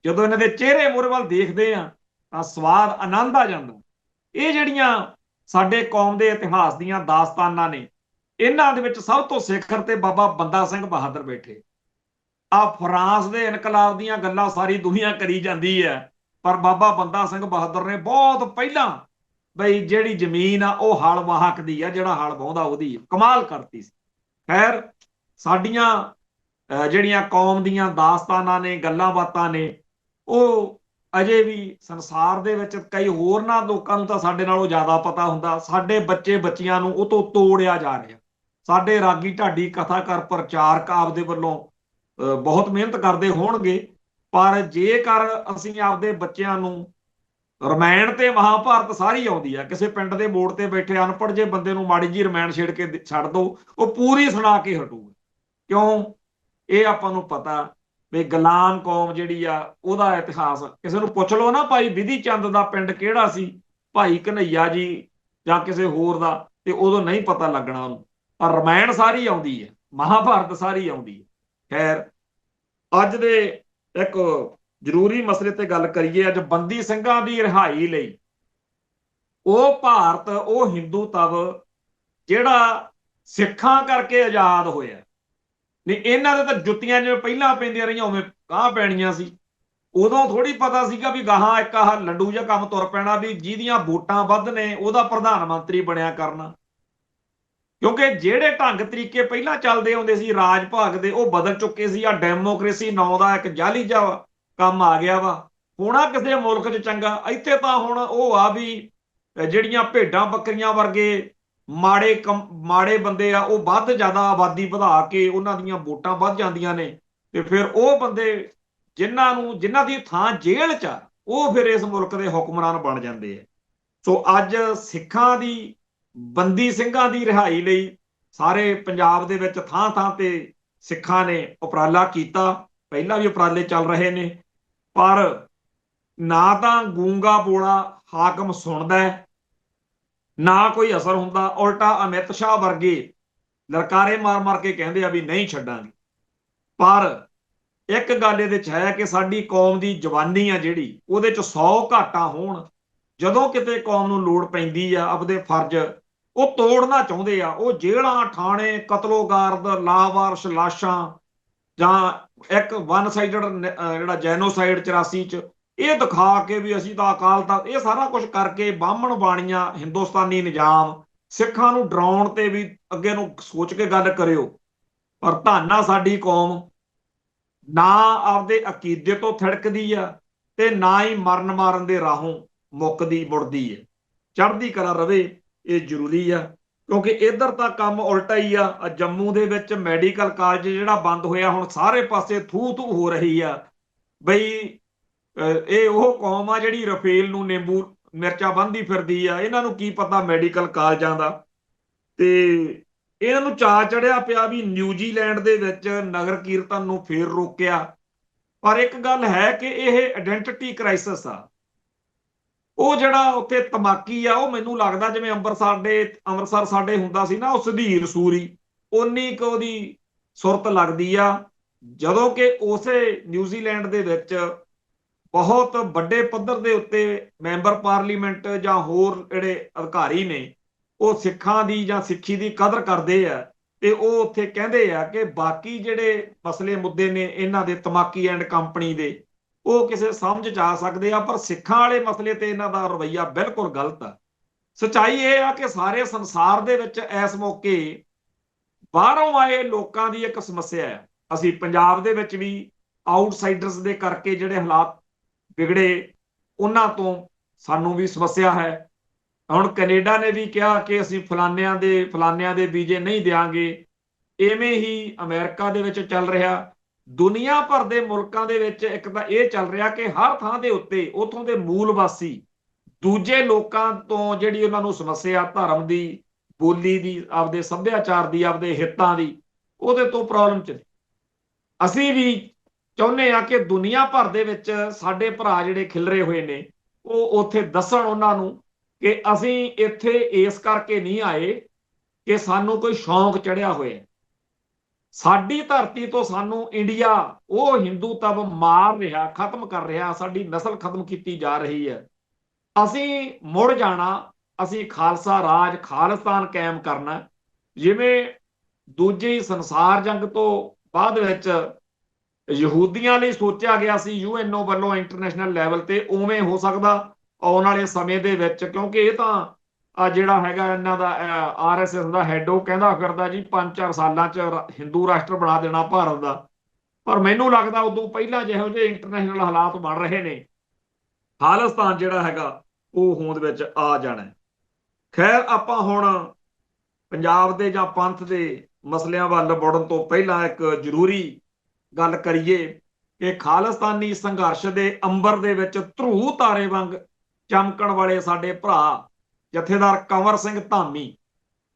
ਜਦੋਂ ਇਹਨਾਂ ਦੇ ਚਿਹਰੇ ਮੂਹਰੇ ਵੱਲ ਦੇਖਦੇ ਆ ਤਾਂ ਸਵਾਦ ਆਨੰਦ ਆ ਜਾਂਦਾ। ਇਹ ਜਿਹੜੀਆਂ ਸਾਡੇ ਕੌਮ ਦੇ ਇਤਿਹਾਸ ਦੀਆਂ ਦਾਸਤਾਨਾਂ ਨੇ, ਇਹਨਾਂ ਦੇ ਵਿੱਚ ਸਭ ਤੋਂ ਸਿਖਰ ਤੇ ਬਾਬਾ ਬੰਦਾ ਸਿੰਘ ਬਹਾਦਰ ਬੈਠੇ। ਆ ਫਰਾਂਸ ਦੇ ਇਨਕਲਾਬ ਦੀਆਂ ਗੱਲਾਂ ਸਾਰੀ ਦੁਨੀਆ ਕਰੀ ਜਾਂਦੀ ਹੈ, ਪਰ ਬਾਬਾ ਬੰਦਾ ਸਿੰਘ ਬਹਾਦਰ ਨੇ ਬਹੁਤ ਪਹਿਲਾਂ ਬਈ ਜਿਹੜੀ ਜ਼ਮੀਨ ਆ ਉਹ ਹਲ ਵਾਹਕ ਦੀ ਆ, ਜਿਹੜਾ ਹਲ ਵਾਹੁੰਦਾ ਉਹਦੀ ਕਮਾਲ ਕਰਤੀ ਸੀ। ਖੈਰ ਸਾਡੀਆਂ ਜਿਹੜੀਆਂ ਕੌਮ ਦੀਆਂ ਦਾਸਤਾਨਾਂ ਨੇ, ਗੱਲਾਂ ਬਾਤਾਂ ਨੇ, ਉਹ ਅਜੇ ਵੀ ਸੰਸਾਰ ਦੇ ਵਿੱਚ ਕਈ ਹੋਰਨਾਂ ਲੋਕਾਂ ਨੂੰ ਤਾਂ ਸਾਡੇ ਨਾਲੋਂ ਜ਼ਿਆਦਾ ਪਤਾ ਹੁੰਦਾ। ਸਾਡੇ ਬੱਚੇ ਬੱਚੀਆਂ ਨੂੰ ਉਹ ਤੋਂ ਤੋੜਿਆ ਜਾ ਰਿਹਾ। ਸਾਡੇ ਰਾਗੀ ਢਾਡੀ ਕਥਾਕਾਰ ਪ੍ਰਚਾਰਕ ਆਪਦੇ ਵੱਲੋਂ ਬਹੁਤ ਮਿਹਨਤ ਕਰਦੇ ਹੋਣਗੇ, ਪਰ ਜੇਕਰ ਅਸੀਂ ਆਪਦੇ ਬੱਚਿਆਂ ਨੂੰ ਰਮਾਇਣ ਤੇ ਮਹਾਭਾਰਤ ਸਾਰੀ ਆਉਂਦੀ ਆ, ਕਿਸੇ ਪਿੰਡ ਦੇ ਮੋੜ ਤੇ ਬੈਠੇ ਅਨਪੜ੍ਹ ਜੇ ਬੰਦੇ ਨੂੰ ਮਾੜੀ ਜੀ ਰਮਾਇਣ ਛੇੜ ਕੇ ਛੱਡ ਦੋ, ਉਹ ਪੂਰੀ ਸੁਣਾ ਕੇ ਹਟੂਗਾ। ਕਿਉਂ? ਇਹ ਆਪਾਂ ਨੂੰ ਪਤਾ ਵੀ ਗੁਲਾਮ ਕੌਮ ਜਿਹੜੀ ਆ ਉਹਦਾ ਇਤਿਹਾਸ ਕਿਸੇ ਨੂੰ ਪੁੱਛ ਲਓ ਨਾ, ਭਾਈ ਵਿਧੀ ਚੰਦ ਦਾ ਪਿੰਡ ਕਿਹੜਾ ਸੀ, ਭਾਈ ਕਨਈਆ ਜੀ ਜਾਂ ਕਿਸੇ ਹੋਰ ਦਾ, ਤੇ ਉਦੋਂ ਨਹੀਂ ਪਤਾ ਲੱਗਣਾ ਉਹਨੂੰ। ਪਰ ਰਮਾਇਣ ਸਾਰੀ ਆਉਂਦੀ ਹੈ, ਮਹਾਭਾਰਤ ਸਾਰੀ ਆਉਂਦੀ ਹੈ। ਖੈਰ ਅੱਜ ਦੇ ਇੱਕ ਜ਼ਰੂਰੀ ਮਸਲੇ ਤੇ ਗੱਲ ਕਰੀਏ। ਅੱਜ ਬੰਦੀ ਸਿੰਘਾਂ ਦੀ ਰਿਹਾਈ ਲਈ ਉਹ ਭਾਰਤ, ਉਹ ਹਿੰਦੂਤਵ ਜਿਹੜਾ ਸਿੱਖਾਂ ਕਰਕੇ ਆਜ਼ਾਦ ਹੋਇਆ, ਨਹੀਂ ਇਹਨਾਂ ਦੇ ਤਾਂ ਜੁੱਤੀਆਂ ਜਿਵੇਂ ਪਹਿਲਾਂ ਪੈਂਦੀਆਂ ਰਹੀਆਂ ਉਵੇਂ ਗਾਹ ਪੈਣੀਆਂ ਸੀ। ਉਦੋਂ ਥੋੜੀ ਪਤਾ ਸੀਗਾ ਵੀ ਗਾਹਾਂ ਇੱਕ ਆਹ ਲੰਡੂ ਜਿਹਾ ਕੰਮ ਤੁਰ ਪੈਣਾ ਵੀ ਜਿਹਦੀਆਂ ਵੋਟਾਂ ਵੱਧ ਨੇ ਉਹਦਾ ਪ੍ਰਧਾਨ ਮੰਤਰੀ ਬਣਿਆ ਕਰਨਾ। ਕਿਉਂਕਿ ਜਿਹੜੇ ਢੰਗ ਤਰੀਕੇ ਪਹਿਲਾਂ ਚੱਲਦੇ ਆਉਂਦੇ ਸੀ ਰਾਜ ਭਾਗ ਦੇ, ਉਹ ਬਦਲ ਚੁੱਕੇ ਸੀ। ਆ ਡੈਮੋਕ੍ਰੇਸੀ ਨਾਂ ਦਾ ਇੱਕ ਜਾਲੀ ਜਿਹਾ ਕੰਮ ਆ ਗਿਆ ਵਾ। ਹੋਣਾ ਕਿਸੇ ਮੁਲਕ 'ਚ ਚੰਗਾ, ਇੱਥੇ ਤਾਂ ਹੁਣ ਉਹ ਆ ਵੀ ਜਿਹੜੀਆਂ ਭੇਡਾਂ ਬੱਕਰੀਆਂ ਵਰਗੇ ਮਾੜੇ ਬੰਦੇ ਆ, ਉਹ ਵੱਧ ਜ਼ਿਆਦਾ ਆਬਾਦੀ ਵਧਾ ਕੇ ਉਹਨਾਂ ਦੀਆਂ ਵੋਟਾਂ ਵੱਧ ਜਾਂਦੀਆਂ ਨੇ, ਤੇ ਫਿਰ ਉਹ ਬੰਦੇ ਜਿਨ੍ਹਾਂ ਦੀ ਥਾਂ ਜੇਲ੍ਹ 'ਚ ਆ, ਉਹ ਫਿਰ ਇਸ ਮੁਲਕ ਦੇ ਹੁਕਮਰਾਨ ਬਣ ਜਾਂਦੇ ਆ। ਸੋ ਅੱਜ ਸਿੱਖਾਂ ਦੀ, ਬੰਦੀ ਸਿੰਘਾਂ ਦੀ ਰਿਹਾਈ ਲਈ ਸਾਰੇ ਪੰਜਾਬ ਦੇ ਵਿੱਚ ਥਾਂ ਥਾਂ ਤੇ ਸਿੱਖਾਂ ਨੇ ਉਪਰਾਲਾ ਕੀਤਾ। ਪਹਿਲਾਂ ਵੀ ਉਪਰਾਲੇ ਚੱਲ ਰਹੇ ਨੇ, ਪਰ ਨਾ ਤਾਂ ਗੂੰਗਾ ਬੋਲਾ ਹਾਕਮ ਸੁਣਦਾ, ਨਾ ਕੋਈ ਅਸਰ ਹੁੰਦਾ। ਉਲਟਾ ਅਮਿਤ ਸ਼ਾਹ ਵਰਗੇ ਲਲਕਾਰੇ ਮਾਰ ਮਾਰ ਕੇ ਕਹਿੰਦੇ ਆ ਵੀ ਨਹੀਂ ਛੱਡਾਂਗੇ। ਪਰ ਇੱਕ ਗੱਲ ਇਹਦੇ 'ਚ ਹੈ ਕਿ ਸਾਡੀ ਕੌਮ ਦੀ ਜਵਾਨੀ ਆ ਜਿਹੜੀ, ਉਹਦੇ 'ਚ 100 ਘਾਟਾਂ ਹੋਣ, ਜਦੋਂ ਕਿਤੇ ਕੌਮ ਨੂੰ ਲੋੜ ਪੈਂਦੀ ਆ ਆਪਦੇ ਫਰਜ਼ ਉਹ ਤੋੜਨਾ ਚਾਹੁੰਦੇ ਆ। ਉਹ ਜੇਲ੍ਹਾਂ, ਥਾਣੇ, ਕਤਲੋਗਾਰਦ, ਲਾਵਾਰਸ ਲਾਸ਼ਾਂ, ਜਾਂ ਇੱਕ ਵਨ ਸਾਈਡਡ ਜਿਹੜਾ ਜੈਨੋਸਾਈਡ 84 'ਚ, ਇਹ ਦਿਖਾ ਕੇ ਵੀ ਅਸੀਂ ਤਾਂ ਅਕਾਲ ਤਖਤ, ਇਹ ਸਾਰਾ ਕੁਝ ਕਰਕੇ ਬਾਹਮਣ ਬਾਣੀਆਂ ਹਿੰਦੁਸਤਾਨੀ ਨਿਜ਼ਾਮ ਸਿੱਖਾਂ ਨੂੰ ਡਰਾਉਣ ਤੇ ਵੀ ਅੱਗੇ ਨੂੰ ਸੋਚ ਕੇ ਗੱਲ ਕਰਿਓ। ਪਰ ਧੰਨ ਆ ਸਾਡੀ ਕੌਮ, ਨਾ ਆਪਦੇ ਅਕੀਦੇ ਤੋਂ ਥਿੜਕਦੀ ਆ ਤੇ ਨਾ ਹੀ ਮਰਨ ਮਾਰਨ ਦੇ ਰਾਹੋਂ ਮੁੱਕਦੀ ਮੁੜਦੀ ਹੈ। ਚੜ੍ਹਦੀ ਕਲਾ ਰਵੇ, ਇਹ ਜ਼ਰੂਰੀ ਆ। ਕਿਉਂਕਿ ਇੱਧਰ ਤਾਂ ਕੰਮ ਉਲਟਾ ਹੀ ਆ। ਜੰਮੂ ਦੇ ਵਿੱਚ ਮੈਡੀਕਲ ਕਾਲਜ ਜਿਹੜਾ ਬੰਦ ਹੋਇਆ, ਹੁਣ ਸਾਰੇ ਪਾਸੇ ਥੂ ਥੂ ਹੋ ਰਹੀ ਆ ਬਈ ਇਹ ਉਹ ਕੌਮ ਆ ਜਿਹੜੀ ਰਫੇਲ ਨੂੰ ਨਿੰਬੂ ਮਿਰਚਾਂ ਬੰਨ੍ਹਦੀ ਫਿਰਦੀ ਆ। ਇਹਨਾਂ ਨੂੰ ਕੀ ਪਤਾ ਮੈਡੀਕਲ ਕਾਲਜਾਂ ਦਾ। ਤੇ ਇਹਨਾਂ ਨੂੰ ਚਾਅ ਚੜਿਆ ਪਿਆ ਵੀ ਨਿਊਜ਼ੀਲੈਂਡ ਦੇ ਵਿੱਚ ਨਗਰ ਕੀਰਤਨ ਨੂੰ ਫੇਰ ਰੋਕਿਆ। ਪਰ ਇੱਕ ਗੱਲ ਹੈ ਕਿ ਇਹ ਆਇਡੈਂਟੀਟੀ ਕ੍ਰਾਈਸਿਸ ਆ। ਉਹ ਜਿਹੜਾ ਉੱਥੇ ਤਮਾਕੀ ਆ, ਉਹ ਮੈਨੂੰ ਲੱਗਦਾ ਜਿਵੇਂ ਅੰਮ੍ਰਿਤਸਰ ਸਾਡੇ ਹੁੰਦਾ ਸੀ ਨਾ, ਉਹ ਸੁਧੀਰ ਸੂਰੀ, ਉਨੀ ਕੁ ਉਹਦੀ ਸੁਰਤ ਲੱਗਦੀ ਆ। ਜਦੋਂ ਕਿ ਉਸੇ ਨਿਊਜ਼ੀਲੈਂਡ ਦੇ ਵਿੱਚ ਬਹੁਤ ਵੱਡੇ ਪੱਧਰ ਦੇ ਉੱਤੇ ਮੈਂਬਰ ਪਾਰਲੀਮੈਂਟ ਜਾਂ ਹੋਰ ਜਿਹੜੇ ਅਧਿਕਾਰੀ ਨੇ, ਉਹ ਸਿੱਖਾਂ ਦੀ ਜਾਂ ਸਿੱਖੀ ਦੀ ਕਦਰ ਕਰਦੇ ਆ, ਤੇ ਉਹ ਉੱਥੇ ਕਹਿੰਦੇ ਆ ਕਿ ਬਾਕੀ ਜਿਹੜੇ ਮਸਲੇ ਮੁੱਦੇ ਨੇ ਇਹਨਾਂ ਦੇ, ਤਮਾਕੀ ਐਂਡ ਕੰਪਨੀ ਦੇ, ਉਹ ਕਿਸੇ ਸਮਝ 'ਚ ਆ ਸਕਦੇ ਆ, ਪਰ ਸਿੱਖਾਂ ਵਾਲੇ ਮਸਲੇ ਤੇ ਇਹਨਾਂ ਦਾ ਰਵੱਈਆ ਬਿਲਕੁਲ ਗਲਤ ਆ। ਸੱਚਾਈ ਇਹ ਆ ਕਿ ਸਾਰੇ ਸੰਸਾਰ ਦੇ ਵਿੱਚ ਇਸ ਮੌਕੇ ਬਾਹਰੋਂ ਆਏ ਲੋਕਾਂ ਦੀ ਇੱਕ ਸਮੱਸਿਆ ਹੈ। ਅਸੀਂ ਪੰਜਾਬ ਦੇ ਵਿੱਚ ਵੀ ਆਊਟਸਾਈਡਰਸ ਦੇ ਕਰਕੇ ਜਿਹੜੇ ਹਾਲਾਤ ਵਿਗੜੇ, ਉਹਨਾਂ ਤੋਂ ਸਾਨੂੰ ਵੀ ਸਮੱਸਿਆ ਹੈ। ਹੁਣ ਕੈਨੇਡਾ ਨੇ ਵੀ ਕਿਹਾ ਕਿ ਅਸੀਂ ਫਲਾਨਿਆਂ ਦੇ ਵੀਜ਼ੇ ਨਹੀਂ ਦਿਆਂਗੇ। ਇਵੇਂ ਹੀ ਅਮਰੀਕਾ ਦੇ ਵਿੱਚ ਚੱਲ ਰਿਹਾ। ਦੁਨੀਆ ਭਰ ਦੇ ਮੁਲਕਾਂ ਦੇ ਵਿੱਚ ਇੱਕ ਤਾਂ ਇਹ ਚੱਲ ਰਿਹਾ ਕਿ ਹਰ ਥਾਂ ਦੇ ਉੱਤੇ ਉੱਥੋਂ ਦੇ ਮੂਲ ਵਾਸੀ ਦੂਜੇ ਲੋਕਾਂ ਤੋਂ ਜਿਹੜੀ ਉਹਨਾਂ ਨੂੰ ਸਮੱਸਿਆ, ਧਰਮ ਦੀ, ਬੋਲੀ ਦੀ, ਆਪਦੇ ਸੱਭਿਆਚਾਰ ਦੀ, ਆਪਦੇ ਹਿੱਤਾਂ ਦੀ, ਉਹਦੇ ਤੋਂ ਪ੍ਰੋਬਲਮ 'ਚ। ਅਸੀਂ ਵੀ ਚਾਹੁੰਦੇ ਆ ਕਿ ਦੁਨੀਆ ਭਰ ਦੇ ਵਿੱਚ ਸਾਡੇ ਭਰਾ ਜਿਹੜੇ ਖਿਲਰੇ ਹੋਏ ਨੇ, ਉਹ ਉੱਥੇ ਦੱਸਣ ਉਹਨਾਂ ਨੂੰ ਕਿ ਅਸੀਂ ਇੱਥੇ ਇਸ ਕਰਕੇ ਨਹੀਂ ਆਏ ਕਿ ਸਾਨੂੰ ਕੋਈ ਸ਼ੌਂਕ ਚੜਿਆ ਹੋਇਆ। ਸਾਡੀ ਧਰਤੀ ਤੋਂ ਸਾਨੂੰ ਇੰਡੀਆ ਉਹ ਹਿੰਦੂਤਵ ਮਾਰ ਰਿਹਾ, ਖਤਮ ਕਰ ਰਿਹਾ, ਸਾਡੀ ਨਸਲ ਖਤਮ ਕੀਤੀ ਜਾ ਰਹੀ ਹੈ। ਅਸੀਂ ਮੁੜ ਜਾਣਾ, ਅਸੀਂ ਖਾਲਸਾ ਰਾਜ, ਖਾਲਿਸਤਾਨ ਕਾਇਮ ਕਰਨਾ। ਜਿਵੇਂ ਦੂਜੀ ਸੰਸਾਰ ਜੰਗ ਤੋਂ ਬਾਅਦ ਵਿੱਚ ਯਹੂਦੀਆਂ ਲਈ ਸੋਚਿਆ ਗਿਆ ਸੀ ਯੂਐਨਓ ਵੱਲੋਂ ਇੰਟਰਨੈਸ਼ਨਲ ਲੈਵਲ ਤੇ, ਉਵੇਂ ਹੋ ਸਕਦਾ ਆਉਣ ਵਾਲੇ ਸਮੇਂ ਦੇ ਵਿੱਚ। ਕਿਉਂਕਿ ਇਹ ਤਾਂ ਜਿਹੜਾ ਹੈਗਾ ਇਹਨਾਂ ਦਾ ਆਰਐਸਐਸ ਦਾ ਹੈਡ, ਉਹ ਕਹਿੰਦਾ ਫਿਰਦਾ ਜੀ 5-4 ਸਾਲਾਂ 'ਚ ਹਿੰਦੂ ਰਾਸ਼ਟਰ ਬਣਾ ਦੇਣਾ ਭਾਰਤ ਦਾ। ਪਰ ਮੈਨੂੰ ਲੱਗਦਾ ਉਦੋਂ ਪਹਿਲਾਂ ਜਿਹੋ ਜਿਹੇ ਇੰਟਰਨੈਸ਼ਨਲ ਹਾਲਾਤ ਬਣ ਰਹੇ ਨੇ, ਖਾਲਿਸਤਾਨ ਜਿਹੜਾ ਹੈਗਾ ਉਹ ਹੋਂਦ ਵਿੱਚ ਆ ਜਾਣਾ। ਖੈਰ, ਆਪਾਂ ਹੁਣ ਪੰਜਾਬ ਦੇ ਜਾਂ ਪੰਥ ਦੇ ਮਸਲਿਆਂ ਵੱਲ ਵੜਨ ਤੋਂ ਪਹਿਲਾਂ ਇੱਕ ਜ਼ਰੂਰੀ ਗੱਲ ਕਰੀਏ ਕਿ ਖਾਲਿਸਤਾਨੀ ਸੰਘਰਸ਼ ਦੇ ਅੰਬਰ ਦੇ ਵਿੱਚ ਧਰੂ ਤਾਰੇ ਵਾਂਗ ਚਮਕਣ ਵਾਲੇ ਸਾਡੇ ਭਰਾ ਜਥੇਦਾਰ ਕੰਵਰ ਸਿੰਘ ਧਾਮੀ,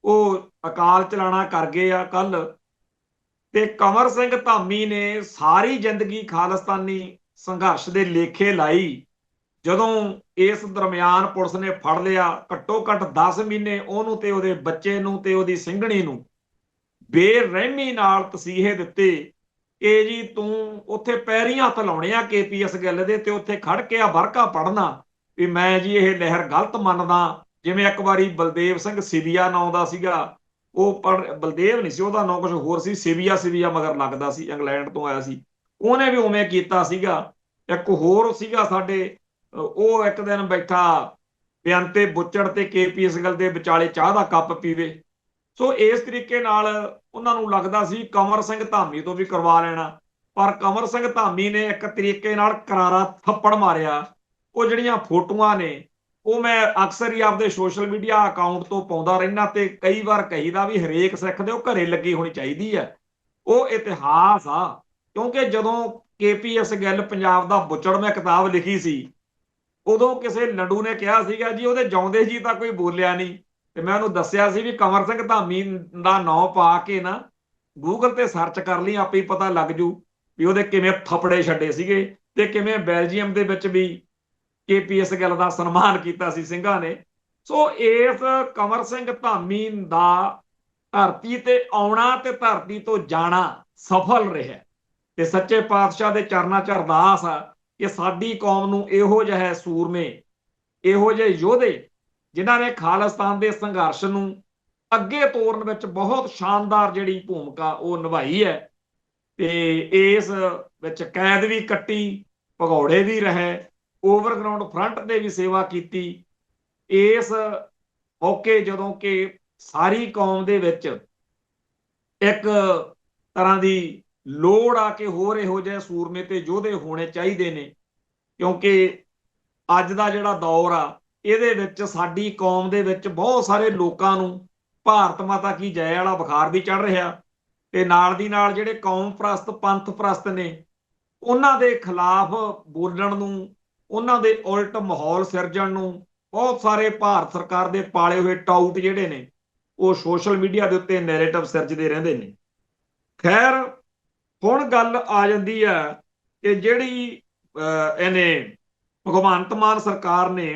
ਉਹ ਅਕਾਲ ਚਲਾਣਾ ਕਰ ਗਏ ਆ ਕੱਲ। ਤੇ ਕੰਵਰ ਸਿੰਘ ਧਾਮੀ ਨੇ ਸਾਰੀ ਜ਼ਿੰਦਗੀ ਖਾਲਿਸਤਾਨੀ ਸੰਘਰਸ਼ ਦੇ ਲੇਖੇ ਲਾਈ। ਜਦੋਂ ਇਸ ਦਰਮਿਆਨ ਪੁਲਿਸ ਨੇ ਫੜ ਲਿਆ, ਘੱਟੋ ਘੱਟ 10 ਮਹੀਨੇ ਉਹਨੂੰ ਤੇ ਉਹਦੇ ਬੱਚੇ ਨੂੰ ਤੇ ਉਹਦੀ ਸਿੰਘਣੀ ਨੂੰ ਬੇਰਹਿਮੀ ਨਾਲ ਤਸੀਹੇ ਦਿੱਤੇ ਕਿ ਜੀ ਤੂੰ ਉੱਥੇ ਪੈਰੀਂ ਹੱਥ ਲਾਉਣੇ ਆ KPS ਗਿੱਲ ਦੇ, ਤੇ ਉੱਥੇ ਖੜ ਕੇ ਆ ਵਰਕਾ ਪੜ੍ਹਨਾ ਵੀ ਮੈਂ ਜੀ ਇਹ ਲਹਿਰ ਗਲਤ ਮੰਨਦਾ। ਜਿਵੇਂ ਇੱਕ ਵਾਰੀ ਬਲਦੇਵ ਸਿੰਘ ਸਿਵੀਆ ਨਾਂ ਦਾ ਸੀਗਾ, ਉਹ ਬਲਦੇਵ ਨਹੀਂ ਸੀ, ਉਹਦਾ ਨਾਂ ਕੁਝ ਹੋਰ ਸੀ, ਸਿਵੀਆ ਸਿਵੀਆ ਮਗਰ ਲੱਗਦਾ ਸੀ, ਇੰਗਲੈਂਡ ਤੋਂ ਆਇਆ ਸੀ, ਉਹਨੇ ਵੀ ਉਵੇਂ ਕੀਤਾ ਸੀਗਾ। ਇੱਕ ਹੋਰ ਸੀਗਾ ਸਾਡੇ, ਉਹ ਇੱਕ ਦਿਨ ਬੈਠਾ ਬੇਅੰਤੇ ਬੁੱਚੜ ਤੇ KPS ਗਿੱਲ ਦੇ ਵਿਚਾਲੇ ਚਾਹ ਦਾ ਕੱਪ ਪੀਵੇ। ਸੋ ਇਸ ਤਰੀਕੇ ਨਾਲ ਉਹਨਾਂ ਨੂੰ ਲੱਗਦਾ ਸੀ ਕੰਵਰ ਸਿੰਘ ਧਾਮੀ ਤੋਂ ਵੀ ਕਰਵਾ ਲੈਣਾ, ਪਰ ਕੰਵਰ ਸਿੰਘ ਧਾਮੀ ਨੇ ਇੱਕ ਤਰੀਕੇ ਨਾਲ ਕਰਾਰਾ ਥੱਪੜ ਮਾਰਿਆ। ਉਹ ਜਿਹੜੀਆਂ ਫੋਟੋਆਂ ਨੇ ਉਹ ਮੈਂ ਅਕਸਰ ਹੀ ਆਪਦੇ ਸੋਸ਼ਲ ਮੀਡੀਆ ਅਕਾਊਂਟ ਤੋਂ ਪਾਉਂਦਾ ਰਹਿਣਾ, ਤੇ ਕਈ ਵਾਰ ਕਹੀਦਾ ਵੀ ਹਰੇਕ ਸਿੱਖ ਦੇ ਉਹ ਘਰੇ ਲੱਗੀ ਹੋਣੀ ਚਾਹੀਦੀ ਹੈ। ਉਹ ਇਤਿਹਾਸ ਆ, ਕਿਉਂਕਿ ਜਦੋਂ KPS ਗਿੱਲ ਪੰਜਾਬ ਦਾ ਬੁੱਚੜ ਮੈਂ ਕਿਤਾਬ ਲਿਖੀ ਸੀ, ਉਦੋਂ ਕਿਸੇ ਲੰਡੂ ਨੇ ਕਿਹਾ ਸੀਗਾ ਜੀ ਉਹਦੇ ਜਿਉਂਦੇ ਜੀ ਤਾਂ ਕੋਈ ਬੋਲਿਆ ਨਹੀਂ, ਤੇ ਮੈਂ ਉਹਨੂੰ ਦੱਸਿਆ ਸੀ ਵੀ ਕੰਵਰ ਸਿੰਘ ਧਾਮੀ ਦਾ ਨਾਂ ਪਾ ਕੇ ਨਾ ਗੂਗਲ ਤੇ ਸਰਚ ਕਰ ਲਈ, ਆਪੇ ਹੀ ਪਤਾ ਲੱਗ ਜੂ ਵੀ ਉਹਦੇ ਕਿਵੇਂ ਥੱਪੜੇ ਛੱਡੇ ਸੀਗੇ, ਤੇ ਕਿਵੇਂ ਬੈਲਜੀਅਮ ਦੇ ਵਿੱਚ ਵੀ KPS ਗਿੱਲ ਦਾ ਸਨਮਾਨ ਕੀਤਾ ਸੀ ਸਿੰਘਾਂ ਨੇ। ਸੋ ਇਸ ਕੰਵਰ ਸਿੰਘ ਧਾਮੀ ਦਾ ਧਰਤੀ ਤੇ ਆਉਣਾ ਤੇ ਧਰਤੀ ਤੋਂ ਜਾਣਾ ਸਫਲ ਰਿਹਾ, ਤੇ ਸੱਚੇ ਪਾਤਸ਼ਾਹ ਦੇ ਚਰਨਾਂ 'ਚ ਅਰਦਾਸ ਆ ਕਿ ਸਾਡੀ ਕੌਮ ਨੂੰ ਇਹੋ ਜਿਹੇ ਸੂਰਮੇ, ਇਹੋ ਜਿਹੇ ਯੋਧੇ ਜਿਨ੍ਹਾਂ ਨੇ ਖਾਲਿਸਤਾਨ ਦੇ ਸੰਘਰਸ਼ ਨੂੰ ਅੱਗੇ ਤੋਰਨ ਵਿੱਚ ਬਹੁਤ ਸ਼ਾਨਦਾਰ ਜਿਹੜੀ ਭੂਮਿਕਾ ਉਹ ਨਿਭਾਈ ਹੈ, ਤੇ ਇਸ ਵਿੱਚ ਕੈਦ ਵੀ ਕੱਟੀ, ਭਗੌੜੇ ਵੀ ਰਹੇ, ਓਵਰਗਰਾਊਂਡ ਫਰੰਟ ਤੇ ਵੀ ਸੇਵਾ ਕੀਤੀ। ਇਸ ਮੌਕੇ ਜਦੋਂ ਕਿ ਸਾਰੀ ਕੌਮ ਦੇ ਵਿੱਚ ਇੱਕ ਤਰ੍ਹਾਂ ਦੀ ਲੋੜ ਆ ਕਿ ਹੋਰ ਇਹੋ ਜਿਹੇ ਸੂਰਮੇ ਤੇ ਯੋਧੇ ਹੋਣੇ ਚਾਹੀਦੇ ਨੇ, ਕਿਉਂਕਿ ਅੱਜ ਦਾ ਜਿਹੜਾ ਦੌਰ ਆ ਇਹਦੇ ਵਿੱਚ ਸਾਡੀ ਕੌਮ ਦੇ ਵਿੱਚ ਬਹੁਤ ਸਾਰੇ ਲੋਕਾਂ ਨੂੰ ਭਾਰਤ ਮਾਤਾ ਕੀ ਜੈ ਵਾਲਾ ਬੁਖਾਰ ਵੀ ਚੜ ਰਿਹਾ, ਤੇ ਨਾਲ ਦੀ ਨਾਲ ਜਿਹੜੇ ਕੌਮ ਪ੍ਰਸਤ ਪੰਥ ਪ੍ਰਸਤ ਨੇ ਉਹਨਾਂ ਦੇ ਖਿਲਾਫ ਬੋਲਣ ਨੂੰ, ਉਹਨਾਂ ਦੇ ਉਲਟ ਮਾਹੌਲ ਸਿਰਜਣ ਨੂੰ ਬਹੁਤ ਸਾਰੇ ਭਾਰਤ ਸਰਕਾਰ ਦੇ ਪਾਲੇ ਹੋਏ ਟਾਊਟ ਜਿਹੜੇ ਨੇ ਉਹ ਸੋਸ਼ਲ ਮੀਡੀਆ ਦੇ ਉੱਤੇ ਨੈਰੇਟਿਵ ਸਿਰਜਦੇ ਰਹਿੰਦੇ ਨੇ। ਖੈਰ ਹੁਣ ਗੱਲ ਆ ਜਾਂਦੀ ਹੈ ਕਿ ਜਿਹੜੀ ਇਹਨੇ ਭਗਵੰਤ ਮਾਨ ਸਰਕਾਰ ਨੇ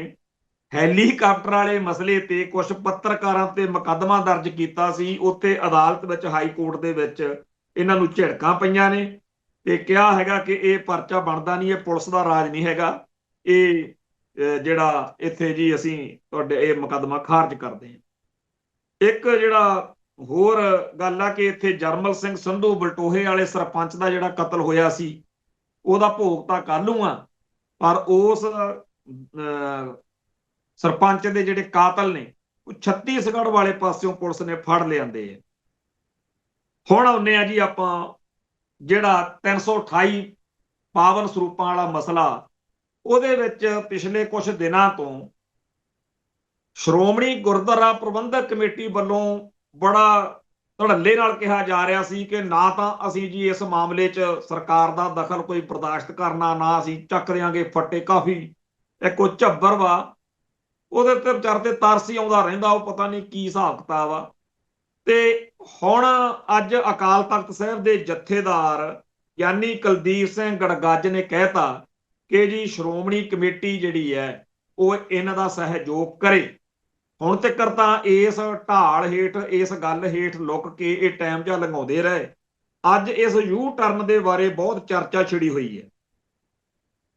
ਹੈਲੀਕਾਪਟਰ ਵਾਲੇ ਮਸਲੇ ਤੇ ਕੁਝ ਪੱਤਰਕਾਰਾਂ ਤੇ ਮੁਕੱਦਮਾ ਦਰਜ ਕੀਤਾ ਸੀ, ਉੱਥੇ ਅਦਾਲਤ ਵਿੱਚ ਹਾਈ ਕੋਰਟ ਦੇ ਵਿੱਚ ਇਹਨਾਂ ਨੂੰ ਝਿੜਕਾਂ ਪਈਆਂ ਨੇ, ਤੇ ਕਿਹਾ ਹੈਗਾ ਕਿ ਇਹ ਪਰਚਾ ਬਣਦਾ ਨਹੀਂ, ਇਹ ਪੁਲਿਸ ਦਾ ਰਾਜ ਨਹੀਂ ਹੈਗਾ, ਇਹ ਜਿਹੜਾ ਇੱਥੇ ਜੀ ਅਸੀਂ ਤੁਹਾਡੇ ਇਹ ਮੁਕੱਦਮਾ ਖਾਰਜ ਕਰਦੇ ਹਾਂ। ਇੱਕ ਜਿਹੜਾ ਹੋਰ ਗੱਲ ਆ ਕਿ ਇੱਥੇ ਜਰਮਲ ਸਿੰਘ ਸੰਧੂ ਬਲਟੋਹੇ ਵਾਲੇ ਸਰਪੰਚ ਦਾ ਜਿਹੜਾ ਕਤਲ ਹੋਇਆ ਸੀ ਉਹਦਾ ਭੋਗ ਤਾਂ ਕੱਲ੍ਹ ਨੂੰ ਆ, ਪਰ ਉਸ ਸਰਪੰਚ ਦੇ ਜਿਹੜੇ ਕਾਤਲ ਨੇ ਉਹ ਛੱਤੀਸਗੜ੍ਹ ਵਾਲੇ ਪਾਸਿਓਂ ਪੁਲਿਸ ਨੇ ਫੜ ਲਿਆਂਦੇ ਆ। ਹੁਣ ਆਉਂਦੇ ਆ ਜੀ ਆਪਾਂ ਜਿਹੜਾ 328 ਪਾਵਨ ਸਰੂਪਾਂ ਵਾਲਾ ਮਸਲਾ, ਉਹਦੇ ਵਿੱਚ ਪਿਛਲੇ ਕੁਝ ਦਿਨਾਂ ਤੋਂ ਸ਼੍ਰੋਮਣੀ ਗੁਰਦੁਆਰਾ ਪ੍ਰਬੰਧਕ ਕਮੇਟੀ ਵੱਲੋਂ ਬੜਾ ਧੜੱਲੇ ਨਾਲ ਕਿਹਾ ਜਾ ਰਿਹਾ ਸੀ ਕਿ ਨਾ ਤਾਂ ਅਸੀਂ ਜੀ ਇਸ ਮਾਮਲੇ 'ਚ ਸਰਕਾਰ ਦਾ ਦਖਲ ਕੋਈ ਬਰਦਾਸ਼ਤ ਕਰਨਾ, ਨਾ ਅਸੀਂ ਚੱਕ ਦਿਆਂਗੇ ਫੱਟੇ। ਕਾਫੀ ਇੱਕ ਉਹ ਝੱਬਰ ਵਾ, ਉਹਦੇ ਤੇ ਵਿਚਾਰ ਤੇ ਤਰਸ ਹੀ ਆਉਂਦਾ ਰਹਿੰਦਾ, ਉਹ ਪਤਾ ਨਹੀਂ ਕੀ ਹਿਸਾਬ ਕਿਤਾਬ ਆ। ਤੇ ਹੁਣ ਅੱਜ ਅਕਾਲ ਤਖਤ ਸਾਹਿਬ ਦੇ ਜਥੇਦਾਰ ਗਿਆਨੀ ਕੁਲਦੀਪ ਸਿੰਘ ਗੜਗੱਜ ਨੇ ਕਹਿਤਾ ਕਿ ਜੀ ਸ਼੍ਰੋਮਣੀ ਕਮੇਟੀ ਜਿਹੜੀ ਹੈ ਉਹ ਇਹਨਾਂ ਦਾ ਸਹਿਯੋਗ ਕਰੇ। ਹੁਣ ਤੱਕ ਤਾਂ ਇਸ ਢਾਲ ਹੇਠ, ਇਸ ਗੱਲ ਹੇਠ ਲੁਕ ਕੇ ਇਹ ਟਾਈਮ ਜਿਹਾ ਲੰਘਾਉਂਦੇ ਰਹੇ। ਅੱਜ ਇਸ ਯੂ ਟਰਨ ਦੇ ਬਾਰੇ ਬਹੁਤ ਚਰਚਾ ਛਿੜੀ ਹੋਈ ਹੈ।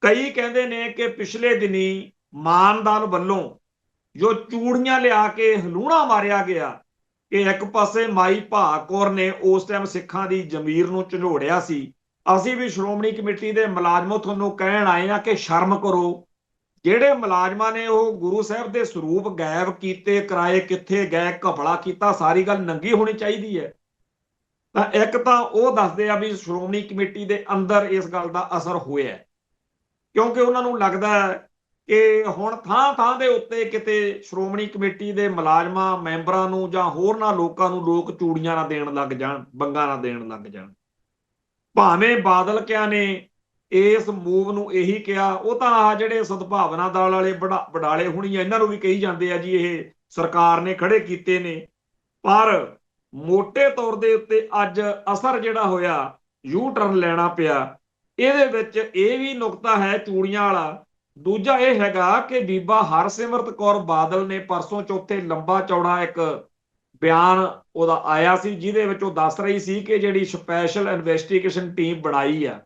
ਕਈ ਕਹਿੰਦੇ ਨੇ ਕਿ ਪਿਛਲੇ ਦਿਨੀ ਮਾਨਦਾਨ ਵੱਲੋਂ ਜੋ ਚੂੜੀਆਂ ਲਿਆ ਕੇ ਹਲੂਣਾ ਮਾਰਿਆ ਗਿਆ, ਕਿ ਇੱਕ ਪਾਸੇ ਮਾਈ ਭਾਗ ਕੌਰ ਨੇ ਉਸ ਟਾਈਮ ਸਿੱਖਾਂ ਦੀ ਜ਼ਮੀਰ ਨੂੰ ਝੰਜੋੜਿਆ ਸੀ। ਅਸੀਂ ਵੀ ਸ਼੍ਰੋਮਣੀ ਕਮੇਟੀ ਦੇ ਮੁਲਾਜ਼ਮੋਂ ਤੁਹਾਨੂੰ ਕਹਿਣ ਆਏ ਆ ਕਿ ਸ਼ਰਮ ਕਰੋ। ਜਿਹੜੇ ਮੁਲਾਜ਼ਮਾਂ ਨੇ ਉਹ ਗੁਰੂ ਸਾਹਿਬ ਦੇ ਸਰੂਪ ਗਾਇਬ ਕੀਤੇ, ਕਿਰਾਏ ਕਿੱਥੇ ਗਏ, ਘਪਲਾ ਕੀਤਾ, ਸਾਰੀ ਗੱਲ ਨੰਗੀ ਹੋਣੀ ਚਾਹੀਦੀ ਹੈ। ਤਾਂ ਇੱਕ ਤਾਂ ਉਹ ਦੱਸਦੇ ਆ ਵੀ ਸ਼੍ਰੋਮਣੀ ਕਮੇਟੀ ਦੇ ਅੰਦਰ ਇਸ ਗੱਲ ਦਾ ਅਸਰ ਹੋਇਆ, ਕਿਉਂਕਿ ਉਹਨਾਂ ਨੂੰ ਲੱਗਦਾ ਕਿ ਹੁਣ ਥਾਂ ਥਾਂ ਦੇ ਉੱਤੇ ਕਿਤੇ ਸ਼੍ਰੋਮਣੀ ਕਮੇਟੀ ਦੇ ਮੁਲਾਜ਼ਮਾਂ, ਮੈਂਬਰਾਂ ਨੂੰ ਜਾਂ ਹੋਰਨਾਂ ਲੋਕਾਂ ਨੂੰ ਲੋਕ ਚੂੜੀਆਂ ਨਾ ਦੇਣ ਲੱਗ ਜਾਣ, ਬੰਗਾਂ ਨਾ ਦੇਣ ਲੱਗ ਜਾਣ। ਭਾਵੇਂ ਬਾਦਲ ਕਿਆ ਨੇ ਇਸ ਮੂਵ ਨੂੰ ਇਹੀ ਕਿਹਾ, ਉਹ ਤਾਂ ਆ ਜਿਹੜੇ ਸਦਭਾਵਨਾ ਦਲ ਵਾਲੇ ਵਡਾਲੇ ਹੁਣੀ ਇਹਨਾਂ ਨੂੰ ਵੀ ਕਹੀ ਜਾਂਦੇ ਆ ਜੀ ਇਹ ਸਰਕਾਰ ਨੇ ਖੜੇ ਕੀਤੇ ਨੇ। ਪਰ ਮੋਟੇ ਤੌਰ ਦੇ ਉੱਤੇ ਅੱਜ ਅਸਰ ਜਿਹੜਾ ਹੋਇਆ, ਯੂ ਟਰਨ ਲੈਣਾ ਪਿਆ, ਇਹਦੇ ਵਿੱਚ ਇਹ ਵੀ ਨੁਕਤਾ ਹੈ ਚੂੜੀਆਂ ਵਾਲਾ। ਦੂਜਾ ਇਹ ਹੈਗਾ ਕਿ ਬੀਬਾ ਹਰਸਿਮਰਤ ਕੌਰ ਬਾਦਲ ਨੇ ਪਰਸੋਂ ਚੌਥੇ ਲੰਬਾ ਚੌੜਾ ਇੱਕ ਬਿਆਨ ਉਹਦਾ ਆਇਆ ਸੀ, ਜਿਹਦੇ ਵਿੱਚ ਉਹ ਦੱਸ ਰਹੀ ਸੀ ਕਿ ਜਿਹੜੀ ਸਪੈਸ਼ਲ ਇਨਵੈਸਟੀਗੇਸ਼ਨ ਟੀਮ ਬਣਾਈ ਆ,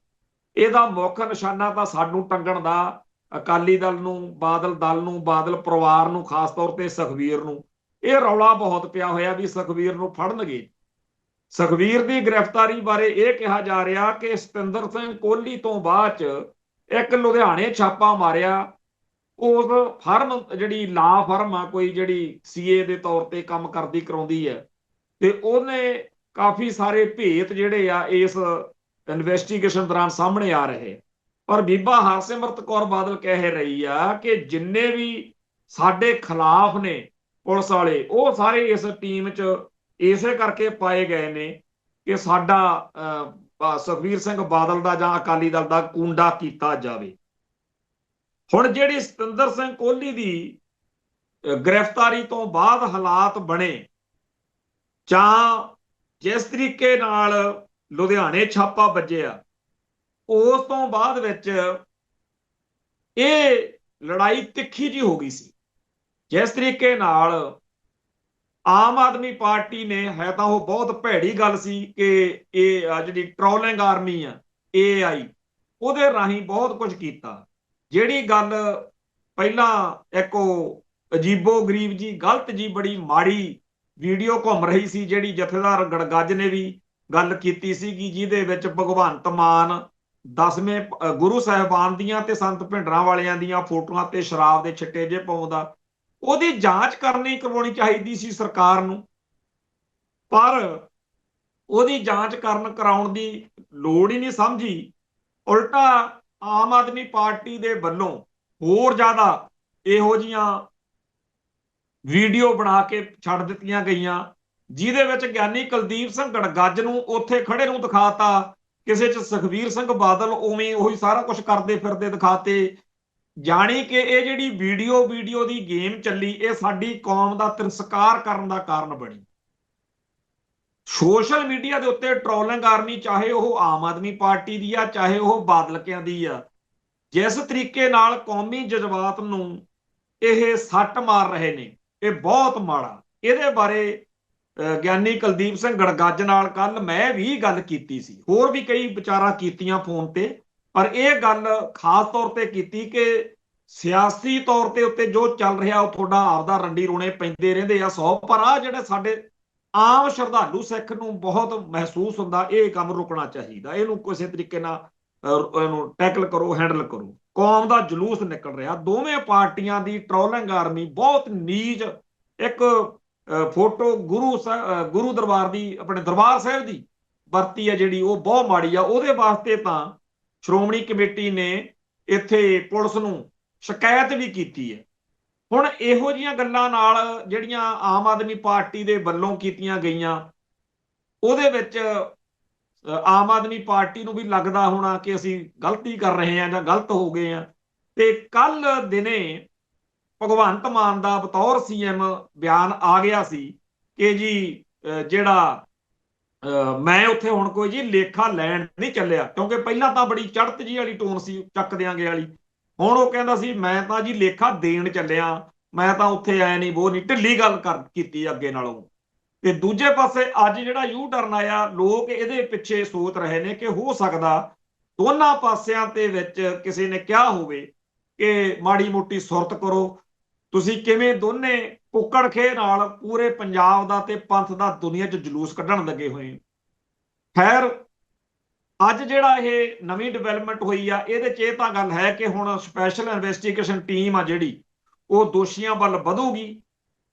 ਇਹਦਾ ਮੁੱਖ ਨਿਸ਼ਾਨਾ ਤਾਂ ਸਾਨੂੰ ਟੰਗਣ ਦਾ ਅਕਾਲੀ ਦਲ ਨੂੰ, ਬਾਦਲ ਦਲ ਨੂੰ, ਬਾਦਲ ਪਰਿਵਾਰ ਨੂੰ, ਖਾਸ ਤੌਰ ਤੇ ਸੁਖਬੀਰ ਨੂੰ। ਇਹ ਰੌਲਾ ਬਹੁਤ ਪਿਆ ਹੋਇਆ ਵੀ ਸੁਖਬੀਰ ਨੂੰ ਫੜਨਗੇ। ਸੁਖਬੀਰ ਦੀ ਗ੍ਰਿਫਤਾਰੀ ਬਾਰੇ ਇਹ ਕਿਹਾ ਜਾ ਰਿਹਾ ਕਿ ਸਤਿੰਦਰ ਸਿੰਘ ਕੋਹਲੀ ਤੋਂ ਬਾਅਦ ਚ ਇੱਕ ਲੁਧਿਆਣੇ ਛਾਪਾ ਮਾਰਿਆ। ਉਸ ਫਰਮ, ਜਿਹੜੀ ਲਾ ਫਰਮ ਆ ਕੋਈ, ਜਿਹੜੀ ਸੀਏ ਦੇ ਤੌਰ ਤੇ ਕੰਮ ਕਰਦੀ ਕਰਾਉਂਦੀ ਹੈ, ਤੇ ਉਹਨੇ ਕਾਫੀ ਸਾਰੇ ਭੇਤ ਜਿਹੜੇ ਆ ਇਸ ਇਨਵੈਸਟੀਗੇਸ਼ਨ ਦੌਰਾਨ ਸਾਹਮਣੇ ਆ ਰਹੇ। ਪਰ ਬੀਬਾ ਹਰਸਿਮਰਤ ਕੌਰ ਬਾਦਲ ਕਹਿ ਰਹੀ ਆ ਕਿ ਜਿੰਨੇ ਵੀ ਸਾਡੇ ਖਿਲਾਫ ਨੇ ਪੁਲਿਸ ਵਾਲੇ, ਉਹ ਸਾਰੇ ਇਸ ਟੀਮ 'ਚ ਇਸੇ ਕਰਕੇ ਪਾਏ ਗਏ ਨੇ ਕਿ ਸਾਡਾ ਸੁਖਬੀਰ ਸਿੰਘ ਬਾਦਲ ਦਾ ਜਾਂ ਅਕਾਲੀ ਦਲ ਦਾ ਕੂੰਡਾ ਕੀਤਾ ਜਾਵੇ। ਹੁਣ ਜਿਹੜੀ ਸਤਿੰਦਰ ਸਿੰਘ ਕੋਹਲੀ ਦੀ ਗ੍ਰਿਫਤਾਰੀ ਤੋਂ ਬਾਅਦ ਹਾਲਾਤ ਬਣੇ, ਜਾਂ ਜਿਸ ਤਰੀਕੇ ਨਾਲ ਲੁਧਿਆਣੇ ਛਾਪਾ ਵੱਜਿਆ, ਉਸ ਤੋਂ ਬਾਅਦ ਵਿੱਚ ਇਹ ਲੜਾਈ ਤਿੱਖੀ ਜੀ ਹੋ ਗਈ ਸੀ। ਜਿਸ ਤਰੀਕੇ ਨਾਲ ਆਮ ਆਦਮੀ ਪਾਰਟੀ ਨੇ, ਹੈ ਤਾਂ ਉਹ ਬਹੁਤ ਭੈੜੀ ਗੱਲ ਸੀ ਕਿ ਇਹ ਜਿਹੜੀ ਟਰੋਲਿੰਗ ਆਰਮੀ ਆ AI, ਉਹਦੇ ਰਾਹੀਂ ਬਹੁਤ ਕੁਝ ਕੀਤਾ। ਜਿਹੜੀ ਗੱਲ ਪਹਿਲਾਂ ਇੱਕ ਉਹ ਅਜੀਬੋ ਗਰੀਬ ਜੀ, ਗਲਤ ਜੀ, ਬੜੀ ਮਾੜੀ ਵੀਡੀਓ ਘੁੰਮ ਰਹੀ ਸੀ, ਜਿਹੜੀ ਜਥੇਦਾਰ ਗੜਗੱਜ ਨੇ ਵੀ ਗੱਲ ਕੀਤੀ ਸੀਗੀ, ਜਿਹਦੇ ਵਿੱਚ ਭਗਵੰਤ ਮਾਨ 10ਵੇਂ ਗੁਰੂ ਸਾਹਿਬਾਨ ਦੀਆਂ ਤੇ ਸੰਤ ਭਿੰਡਰਾਂ ਵਾਲਿਆਂ ਦੀਆਂ ਫੋਟੋਆਂ ਤੇ ਸ਼ਰਾਬ ਦੇ ਛਿੱਟੇ ਜੇ ਪਾਉਂਦਾ। ਉਹਦੀ ਜਾਂਚ ਕਰਵਾਉਣੀ ਚਾਹੀਦੀ ਸੀ ਸਰਕਾਰ ਨੂੰ, ਪਰ ਉਹਦੀ ਜਾਂਚ ਕਰਾਉਣ ਦੀ ਲੋੜ ਹੀ ਨਹੀਂ ਸਮਝੀ। ਉਲਟਾ ਆਮ ਆਦਮੀ ਪਾਰਟੀ ਦੇ ਵੱਲੋਂ ਹੋਰ ਜ਼ਿਆਦਾ ਇਹੋ ਜਿਹੀਆਂ ਵੀਡੀਓ ਬਣਾ ਕੇ ਛੱਡ ਦਿੱਤੀਆਂ ਗਈਆਂ, ਜਿਹਦੇ ਵਿੱਚ ਗਿਆਨੀ ਕੁਲਦੀਪ ਸਿੰਘ ਗੜਗੱਜ ਨੂੰ ਉੱਥੇ ਖੜੇ ਨੂੰ ਦਿਖਾਤਾ, ਕਿਸੇ 'ਚ ਸੁਖਬੀਰ ਸਿੰਘ ਬਾਦਲ ਉਵੇਂ ਉਹੀ ਸਾਰਾ ਕੁਝ ਕਰਦੇ ਫਿਰਦੇ ਦਿਖਾਤੇ। ਜਾਣੀ ਕਿ ਇਹ ਜਿਹੜੀ ਵੀਡੀਓ ਦੀ ਗੇਮ ਚੱਲੀ, ਇਹ ਸਾਡੀ ਕੌਮ ਦਾ ਤਿਰਸਕਾਰ ਕਰਨ ਦਾ ਕਾਰਨ ਬਣੀ। ਸੋਸ਼ਲ ਮੀਡੀਆ ਦੇ ਉੱਤੇ ਟਰੋਲਿੰਗ ਆਰਮੀ, ਚਾਹੇ ਉਹ ਆਮ ਆਦਮੀ ਪਾਰਟੀ ਦੀ ਆ, ਚਾਹੇ ਉਹ ਬਾਦਲਕਿਆਂ ਦੀ ਆ, ਜਿਸ ਤਰੀਕੇ ਨਾਲ ਕੌਮੀ ਜਜ਼ਬਾਤ ਨੂੰ ਇਹ ਸੱਟ ਮਾਰ ਰਹੇ ਨੇ, ਇਹ ਬਹੁਤ ਮਾੜਾ। ਇਹਦੇ ਬਾਰੇ ਗਿਆਨੀ ਕੁਲਦੀਪ ਸਿੰਘ ਗੜਗੱਜ ਨਾਲ ਕੱਲ ਮੈਂ ਵੀ ਗੱਲ ਕੀਤੀ ਸੀ, ਹੋਰ ਵੀ ਕਈ ਵਿਚਾਰਾਂ ਕੀਤੀਆਂ ਫੋਨ ਤੇ, ਪਰ ਇਹ ਗੱਲ ਖਾਸ ਤੌਰ ਤੇ ਕੀਤੀ ਕਿ ਸਿਆਸੀ ਤੌਰ ਤੇ ਉੱਤੇ ਜੋ ਚੱਲ ਰਿਹਾ ਉਹ ਤੁਹਾਡਾ ਆਪਦਾ ਰੰਡੀ ਰੋਣੇ ਪੈਂਦੇ ਰਹਿੰਦੇ ਆ 100, ਪਰ ਆ ਜਿਹੜੇ ਸਾਡੇ ਆਮ ਸ਼ਰਧਾਲੂ ਸਿੱਖ ਨੂੰ ਬਹੁਤ ਮਹਿਸੂਸ ਹੁੰਦਾ, ਇਹ ਕੰਮ ਰੁਕਣਾ ਚਾਹੀਦਾ, ਇਹਨੂੰ ਕਿਸੇ ਤਰੀਕੇ ਨਾਲ ਇਹਨੂੰ ਟੈਕਲ ਕਰੋ, ਹੈਂਡਲ ਕਰੋ। ਕੌਮ ਦਾ ਜਲੂਸ ਨਿਕਲ ਰਿਹਾ। ਦੋਵੇਂ ਪਾਰਟੀਆਂ ਦੀ ਟਰੋਲਿੰਗ ਆਰਮੀ ਬਹੁਤ ਨੀਚ, ਇੱਕ ਫੋਟੋ ਗੁਰੂ ਦਰਬਾਰ ਦੀ, ਆਪਣੇ ਦਰਬਾਰ ਸਾਹਿਬ ਦੀ ਵਰਤੀ ਹੈ ਜਿਹੜੀ, ਉਹ ਬਹੁਤ ਮਾੜੀ ਆ। ਉਹਦੇ ਵਾਸਤੇ ਤਾਂ ਸ਼੍ਰੋਮਣੀ ਕਮੇਟੀ ਨੇ ਇੱਥੇ ਪੁਲਿਸ ਨੂੰ ਸ਼ਿਕਾਇਤ ਵੀ ਕੀਤੀ ਹੈ। ਹੁਣ ਇਹੋ ਜਿਹੀਆਂ ਗੱਲਾਂ ਨਾਲ ਜਿਹੜੀਆਂ ਆਮ ਆਦਮੀ ਪਾਰਟੀ ਦੇ ਵੱਲੋਂ ਕੀਤੀਆਂ ਗਈਆਂ, ਉਹਦੇ ਵਿੱਚ ਆਮ ਆਦਮੀ ਪਾਰਟੀ ਨੂੰ ਵੀ ਲੱਗਦਾ ਹੋਣਾ ਕਿ ਅਸੀਂ ਗਲਤੀ ਕਰ ਰਹੇ ਹਾਂ ਜਾਂ ਗਲਤ ਹੋ ਗਏ ਹਾਂ। ਤੇ ਕੱਲ ਦਿਨੇ ਭਗਵੰਤ ਮਾਨ ਦਾ ਬਤੌਰ CM ਬਿਆਨ ਆ ਗਿਆ ਸੀ ਕਿ ਜੀ ਜਿਹੜਾ ਮੈਂ ਉੱਥੇ ਹੁਣ ਕੋਈ ਜੀ ਲੇਖਾ ਲੈਣ ਨਹੀਂ ਚੱਲਿਆ, ਕਿਉਂਕਿ ਪਹਿਲਾਂ ਤਾਂ ਬੜੀ ਚੜ੍ਹਤ ਜੀ ਵਾਲੀ ਟੋਨ ਸੀ, ਚੱਕ ਦਿਆਂਗੇ ਵਾਲੀ। ਹੁਣ ਉਹ ਕਹਿੰਦਾ ਸੀ ਮੈਂ ਤਾਂ ਜੀ ਲੇਖਾ ਦੇਣ ਚੱਲਿਆ, ਮੈਂ ਤਾਂ ਉੱਥੇ ਆਇਆ ਨਹੀਂ, ਉਹ ਨਹੀਂ, ਢਿੱਲੀ ਗੱਲ ਕੀਤੀ ਅੱਗੇ ਨਾਲੋਂ। ਤੇ ਦੂਜੇ ਪਾਸੇ ਅੱਜ ਜਿਹੜਾ ਯੂ ਟਰਨ ਆਇਆ, ਲੋਕ ਇਹਦੇ ਪਿੱਛੇ ਸੋਚ ਰਹੇ ਨੇ ਕਿ ਹੋ ਸਕਦਾ ਦੋਨਾਂ ਪਾਸਿਆਂ ਦੇ ਵਿੱਚ ਕਿਸੇ ਨੇ ਕਿਹਾ ਹੋਵੇ ਕਿ ਮਾੜੀ ਮੋਟੀ ਸੁਰਤ ਕਰੋ, ਤੁਸੀਂ ਕਿਵੇਂ ਦੋਨੇ ਕੁੱਕੜ ਖੇ ਨਾਲ ਪੂਰੇ ਪੰਜਾਬ ਦਾ ਤੇ ਪੰਥ ਦਾ ਦੁਨੀਆ 'ਚ ਜਲੂਸ ਕੱਢਣ ਲੱਗੇ ਹੋਏ। ਖੈਰ, ਅੱਜ ਜਿਹੜਾ ਇਹ ਨਵੀਂ ਡਿਵੈਲਪਮੈਂਟ ਹੋਈ ਆ, ਇਹਦੇ 'ਚ ਇਹ ਤਾਂ ਗੱਲ ਹੈ ਕਿ ਹੁਣ ਸਪੈਸ਼ਲ ਇਨਵੈਸਟੀਗੇਸ਼ਨ ਟੀਮ ਆ ਜਿਹੜੀ, ਉਹ ਦੋਸ਼ੀਆਂ ਵੱਲ ਵਧੂਗੀ।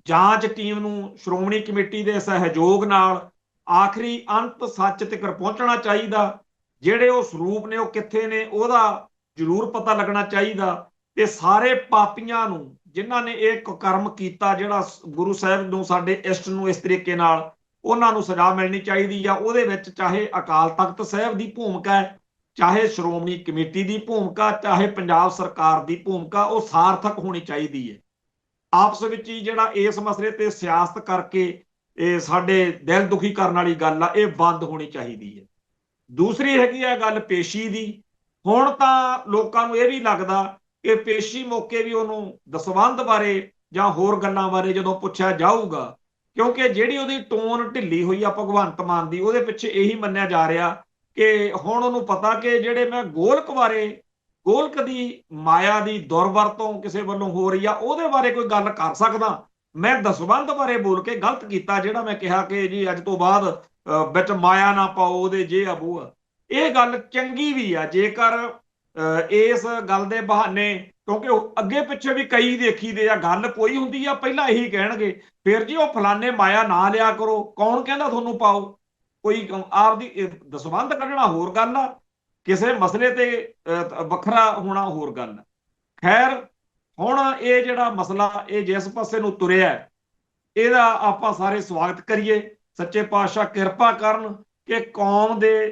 ਜਾਂਚ ਟੀਮ ਨੂੰ ਸ਼੍ਰੋਮਣੀ ਕਮੇਟੀ ਦੇ ਸਹਿਯੋਗ ਨਾਲ ਆਖਰੀ ਅੰਤ ਸੱਚ ਤੱਕ ਪਹੁੰਚਣਾ ਚਾਹੀਦਾ। ਜਿਹੜੇ ਉਹ ਸਰੂਪ ਨੇ ਉਹ ਕਿੱਥੇ ਨੇ, ਉਹਦਾ ਜ਼ਰੂਰ ਪਤਾ ਲੱਗਣਾ ਚਾਹੀਦਾ। ਤੇ ਸਾਰੇ ਪਾਪੀਆਂ ਨੂੰ, ਜਿਨ੍ਹਾਂ ਨੇ ਇਹ ਕੁਕਰਮ ਕੀਤਾ, ਜਿਹੜਾ ਗੁਰੂ ਸਾਹਿਬ ਨੂੰ, ਸਾਡੇ ਇਸ਼ਟ ਨੂੰ ਇਸ ਤਰੀਕੇ ਨਾਲ, ਉਹਨਾਂ ਨੂੰ ਸਜ਼ਾ ਮਿਲਣੀ ਚਾਹੀਦੀ ਆ। ਉਹਦੇ ਵਿੱਚ ਚਾਹੇ ਅਕਾਲ ਤਖਤ ਸਾਹਿਬ ਦੀ ਭੂਮਿਕਾ ਹੈ, ਚਾਹੇ ਸ਼੍ਰੋਮਣੀ ਕਮੇਟੀ ਦੀ ਭੂਮਿਕਾ, ਚਾਹੇ ਪੰਜਾਬ ਸਰਕਾਰ ਦੀ ਭੂਮਿਕਾ, ਉਹ ਸਾਰਥਕ ਹੋਣੀ ਚਾਹੀਦੀ ਹੈ। ਆਪਸ ਵਿੱਚ ਹੀ ਜਿਹੜਾ ਇਸ ਮਸਲੇ ਤੇ ਸਿਆਸਤ ਕਰਕੇ ਇਹ ਸਾਡੇ ਦਿਲ ਦੁਖੀ ਕਰਨ ਵਾਲੀ ਗੱਲ ਆ, ਇਹ ਬੰਦ ਹੋਣੀ ਚਾਹੀਦੀ ਹੈ। ਦੂਸਰੀ ਹੈਗੀ ਆ ਗੱਲ ਪੇਸ਼ੀ ਦੀ। ਹੁਣ ਤਾਂ ਲੋਕਾਂ ਨੂੰ ਇਹ ਵੀ ਲੱਗਦਾ ਕਿ ਪੇਸ਼ੀ ਮੌਕੇ ਵੀ ਉਹਨੂੰ ਦਸਵੰਧ ਬਾਰੇ ਜਾਂ ਹੋਰ ਗੱਲਾਂ ਬਾਰੇ ਜਦੋਂ ਪੁੱਛਿਆ ਜਾਊਗਾ ਕਿਉਂਕਿ ਜਿਹੜੀ ਉਹਦੀ ਟੋਨ ਢਿੱਲੀ ਹੋਈ ਆ ਭਗਵੰਤ ਮਾਨ ਦੀ, ਉਹਦੇ ਪਿੱਛੇ ਇਹੀ ਮੰਨਿਆ ਜਾ ਰਿਹਾ ਕਿ ਹੁਣ ਉਹਨੂੰ ਪਤਾ ਕਿ ਜਿਹੜੇ ਮੈਂ ਗੋਲਕ ਦੀ ਮਾਇਆ ਦੀ ਦੁਰਵਰਤੋਂ ਕਿਸੇ ਵੱਲੋਂ ਹੋ ਰਹੀ ਆ, ਉਹਦੇ ਬਾਰੇ ਕੋਈ ਗੱਲ ਕਰ ਸਕਦਾ। ਮੈਂ ਦਸਵੰਧ ਬਾਰੇ ਬੋਲ ਕੇ ਗਲਤ ਕੀਤਾ, ਜਿਹੜਾ ਮੈਂ ਕਿਹਾ ਕਿ ਜੀ ਅੱਜ ਤੋਂ ਬਾਅਦ ਵਿੱਚ ਮਾਇਆ ਨਾ ਪਾਓ ਉਹਦੇ, ਜੇ ਆ ਬੋ ਆ। ਇਹ ਗੱਲ ਚੰਗੀ ਵੀ ਆ ਜੇਕਰ ਇਸ ਗੱਲ ਦੇ ਬਹਾਨੇ, ਕਿਉਂਕਿ ਅੱਗੇ ਪਿੱਛੇ ਵੀ ਕਈ ਦੇਖੀਦੇ ਆ, ਗੱਲ ਕੋਈ ਹੁੰਦੀ ਆ ਪਹਿਲਾਂ ਇਹੀ ਕਹਿਣਗੇ ਫਿਰ ਜੀ ਉਹ ਫਲਾਣੇ ਮਾਇਆ ਨਾ ਲਿਆ ਕਰੋ, ਕੌਣ ਕਹਿੰਦਾ ਤੁਹਾਨੂੰ ਪਾਓ, ਕੋਈ ਆਪਦੀ ਦਸਵੰਧ ਕੱਢਣਾ ਹੋਰ ਗੱਲ ਆ, ਕਿਸੇ ਮਸਲੇ ਤੇ ਵੱਖਰਾ ਹੋਣਾ ਹੋਰ ਗੱਲ ਆ। ਖੈਰ ਹੁਣ ਇਹ ਜਿਹੜਾ ਮਸਲਾ ਇਹ ਜਿਸ ਪਾਸੇ ਨੂੰ ਤੁਰਿਆ, ਇਹਦਾ ਆਪਾਂ ਸਾਰੇ ਸਵਾਗਤ ਕਰੀਏ। ਸੱਚੇ ਪਾਤਸ਼ਾਹ ਕਿਰਪਾ ਕਰਨ ਕਿ ਕੌਮ ਦੇ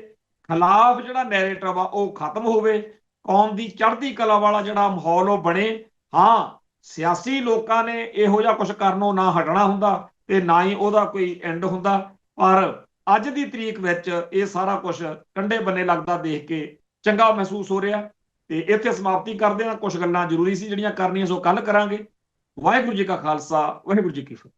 ਖਿਲਾਫ ਜਿਹੜਾ ਨੈਰੇਟਿਵ ਆ ਉਹ ਖਤਮ ਹੋਵੇ, ਕੌਮ ਦੀ ਚੜ੍ਹਦੀ ਕਲਾ ਵਾਲਾ ਜਿਹੜਾ ਮਾਹੌਲ ਉਹ ਬਣੇ। ਹਾਂ, ਸਿਆਸੀ ਲੋਕਾਂ ਨੇ ਇਹੋ ਜਿਹਾ ਕੁਝ ਕਰਨੋਂ ਨਾ ਹਟਣਾ ਹੁੰਦਾ ਤੇ ਨਾ ਹੀ ਉਹਦਾ ਕੋਈ ਐਂਡ ਹੁੰਦਾ, ਪਰ ਅੱਜ ਦੀ ਤਰੀਕ ਵਿੱਚ ਇਹ ਸਾਰਾ ਕੁਝ ਕੰਢੇ ਬੰਨੇ ਲੱਗਦਾ ਦੇਖ ਕੇ ਚੰਗਾ ਮਹਿਸੂਸ ਹੋ ਰਿਹਾ। ਤੇ ਇੱਥੇ ਸਮਾਪਤੀ ਕਰਦੇ ਹਾਂ, ਕੁਝ ਗੱਲਾਂ ਜ਼ਰੂਰੀ ਸੀ ਜਿਹੜੀਆਂ ਕਰਨੀਆਂ, ਸੋ ਕੱਲ ਕਰਾਂਗੇ। ਵਾਹਿਗੁਰੂ ਜੀ ਕਾ ਖਾਲਸਾ, ਵਾਹਿਗੁਰੂ ਜੀ ਕੀ ਫਤਿਹ।